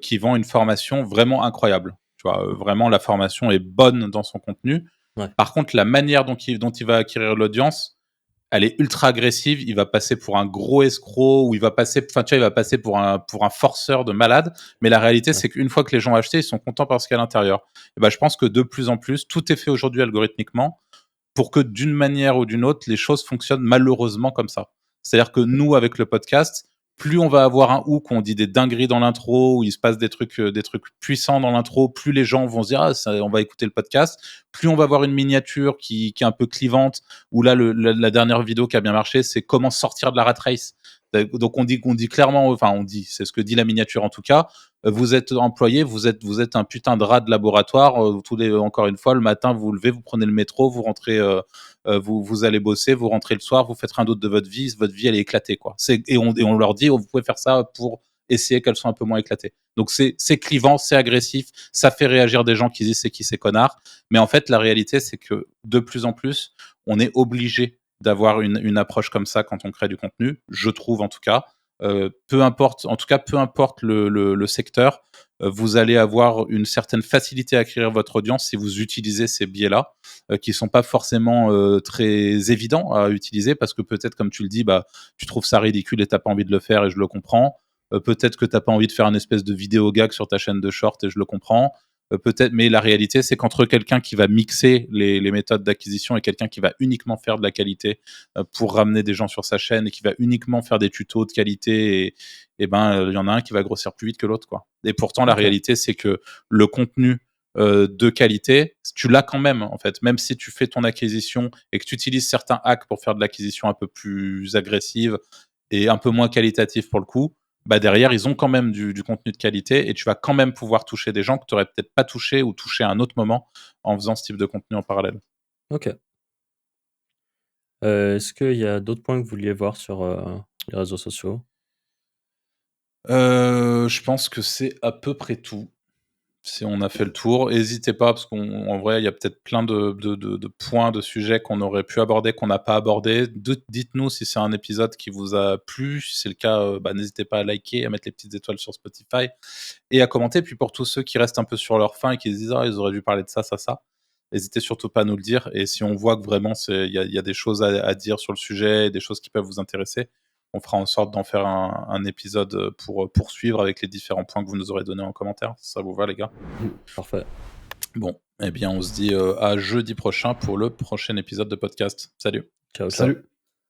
qui vend une formation vraiment incroyable. Tu vois? Vraiment la formation est bonne dans son contenu. Ouais. Par contre, la manière dont il va acquérir l'audience, elle est ultra agressive. Il va passer pour un gros escroc ou il va passer, enfin, tu vois, il va passer pour un forceur de malade. Mais la réalité, Ouais. c'est qu'une fois que les gens ont acheté, ils sont contents parce qu'il y a à l'intérieur. Et ben, je pense que de plus en plus, tout est fait aujourd'hui algorithmiquement pour que d'une manière ou d'une autre, les choses fonctionnent malheureusement comme ça. C'est-à-dire que nous, avec le podcast, plus on va avoir un hook, on dit des dingueries dans l'intro, où il se passe des trucs puissants dans l'intro, plus les gens vont se dire, ah, ça, on va écouter le podcast, plus on va avoir une miniature qui est un peu clivante, où là, la dernière vidéo qui a bien marché, c'est comment sortir de la rat race. Donc on dit clairement, enfin on dit, c'est ce que dit la miniature en tout cas, vous êtes employé, vous êtes un putain de rat de laboratoire. Encore une fois, le matin, vous vous levez, vous prenez le métro, vous rentrez, vous allez bosser, vous rentrez le soir, vous faites rien d'autre de votre vie elle est éclatée, quoi. Et on leur dit, oh, vous pouvez faire ça pour essayer qu'elles soient un peu moins éclatées. Donc c'est clivant, c'est agressif, ça fait réagir des gens qui disent c'est qui ces connards. Mais en fait, la réalité, c'est que de plus en plus, on est obligé d'avoir une approche comme ça quand on crée du contenu, je trouve en tout cas. Peu importe, en tout cas, peu importe le secteur, vous allez avoir une certaine facilité à acquérir votre audience si vous utilisez ces biais-là, qui sont pas forcément très évidents à utiliser parce que peut-être, comme tu le dis, bah, tu trouves ça ridicule et t'as pas envie de le faire et je le comprends. Peut-être que t'as pas envie de faire une espèce de vidéo gag sur ta chaîne de short et je le comprends. Peut-être, mais la réalité, c'est qu'entre quelqu'un qui va mixer les méthodes d'acquisition et quelqu'un qui va uniquement faire de la qualité pour ramener des gens sur sa chaîne et qui va uniquement faire des tutos de qualité, et ben il y en a un qui va grossir plus vite que l'autre, quoi. Et pourtant, la OK. réalité, c'est que le contenu de qualité, tu l'as quand même, en fait. Même si tu fais ton acquisition et que tu utilises certains hacks pour faire de l'acquisition un peu plus agressive et un peu moins qualitative pour le coup, bah derrière, ils ont quand même du contenu de qualité et tu vas quand même pouvoir toucher des gens que tu aurais peut-être pas touché ou touché à un autre moment en faisant ce type de contenu en parallèle. OK. Est-ce qu'il y a d'autres points que vous vouliez voir sur, les réseaux sociaux? Je pense que c'est à peu près tout. Si on a fait le tour, hésitez pas parce qu'en vrai, il y a peut-être plein de points, de sujets qu'on aurait pu aborder, qu'on n'a pas abordé. Dites-nous si c'est un épisode qui vous a plu. Si c'est le cas, bah, n'hésitez pas à liker, à mettre les petites étoiles sur Spotify et à commenter. Puis pour tous ceux qui restent un peu sur leur faim et qui se disent: «Ah, ils auraient dû parler de ça, ça, ça», n'hésitez surtout pas à nous le dire. Et si on voit que vraiment il y a des choses à dire sur le sujet, des choses qui peuvent vous intéresser, on fera en sorte d'en faire un épisode pour poursuivre avec les différents points que vous nous aurez donnés en commentaire. Ça vous va, les gars? Parfait. Bon, eh bien, on se dit à jeudi prochain pour le prochain épisode de podcast. Salut. Ciao, ciao. Salut.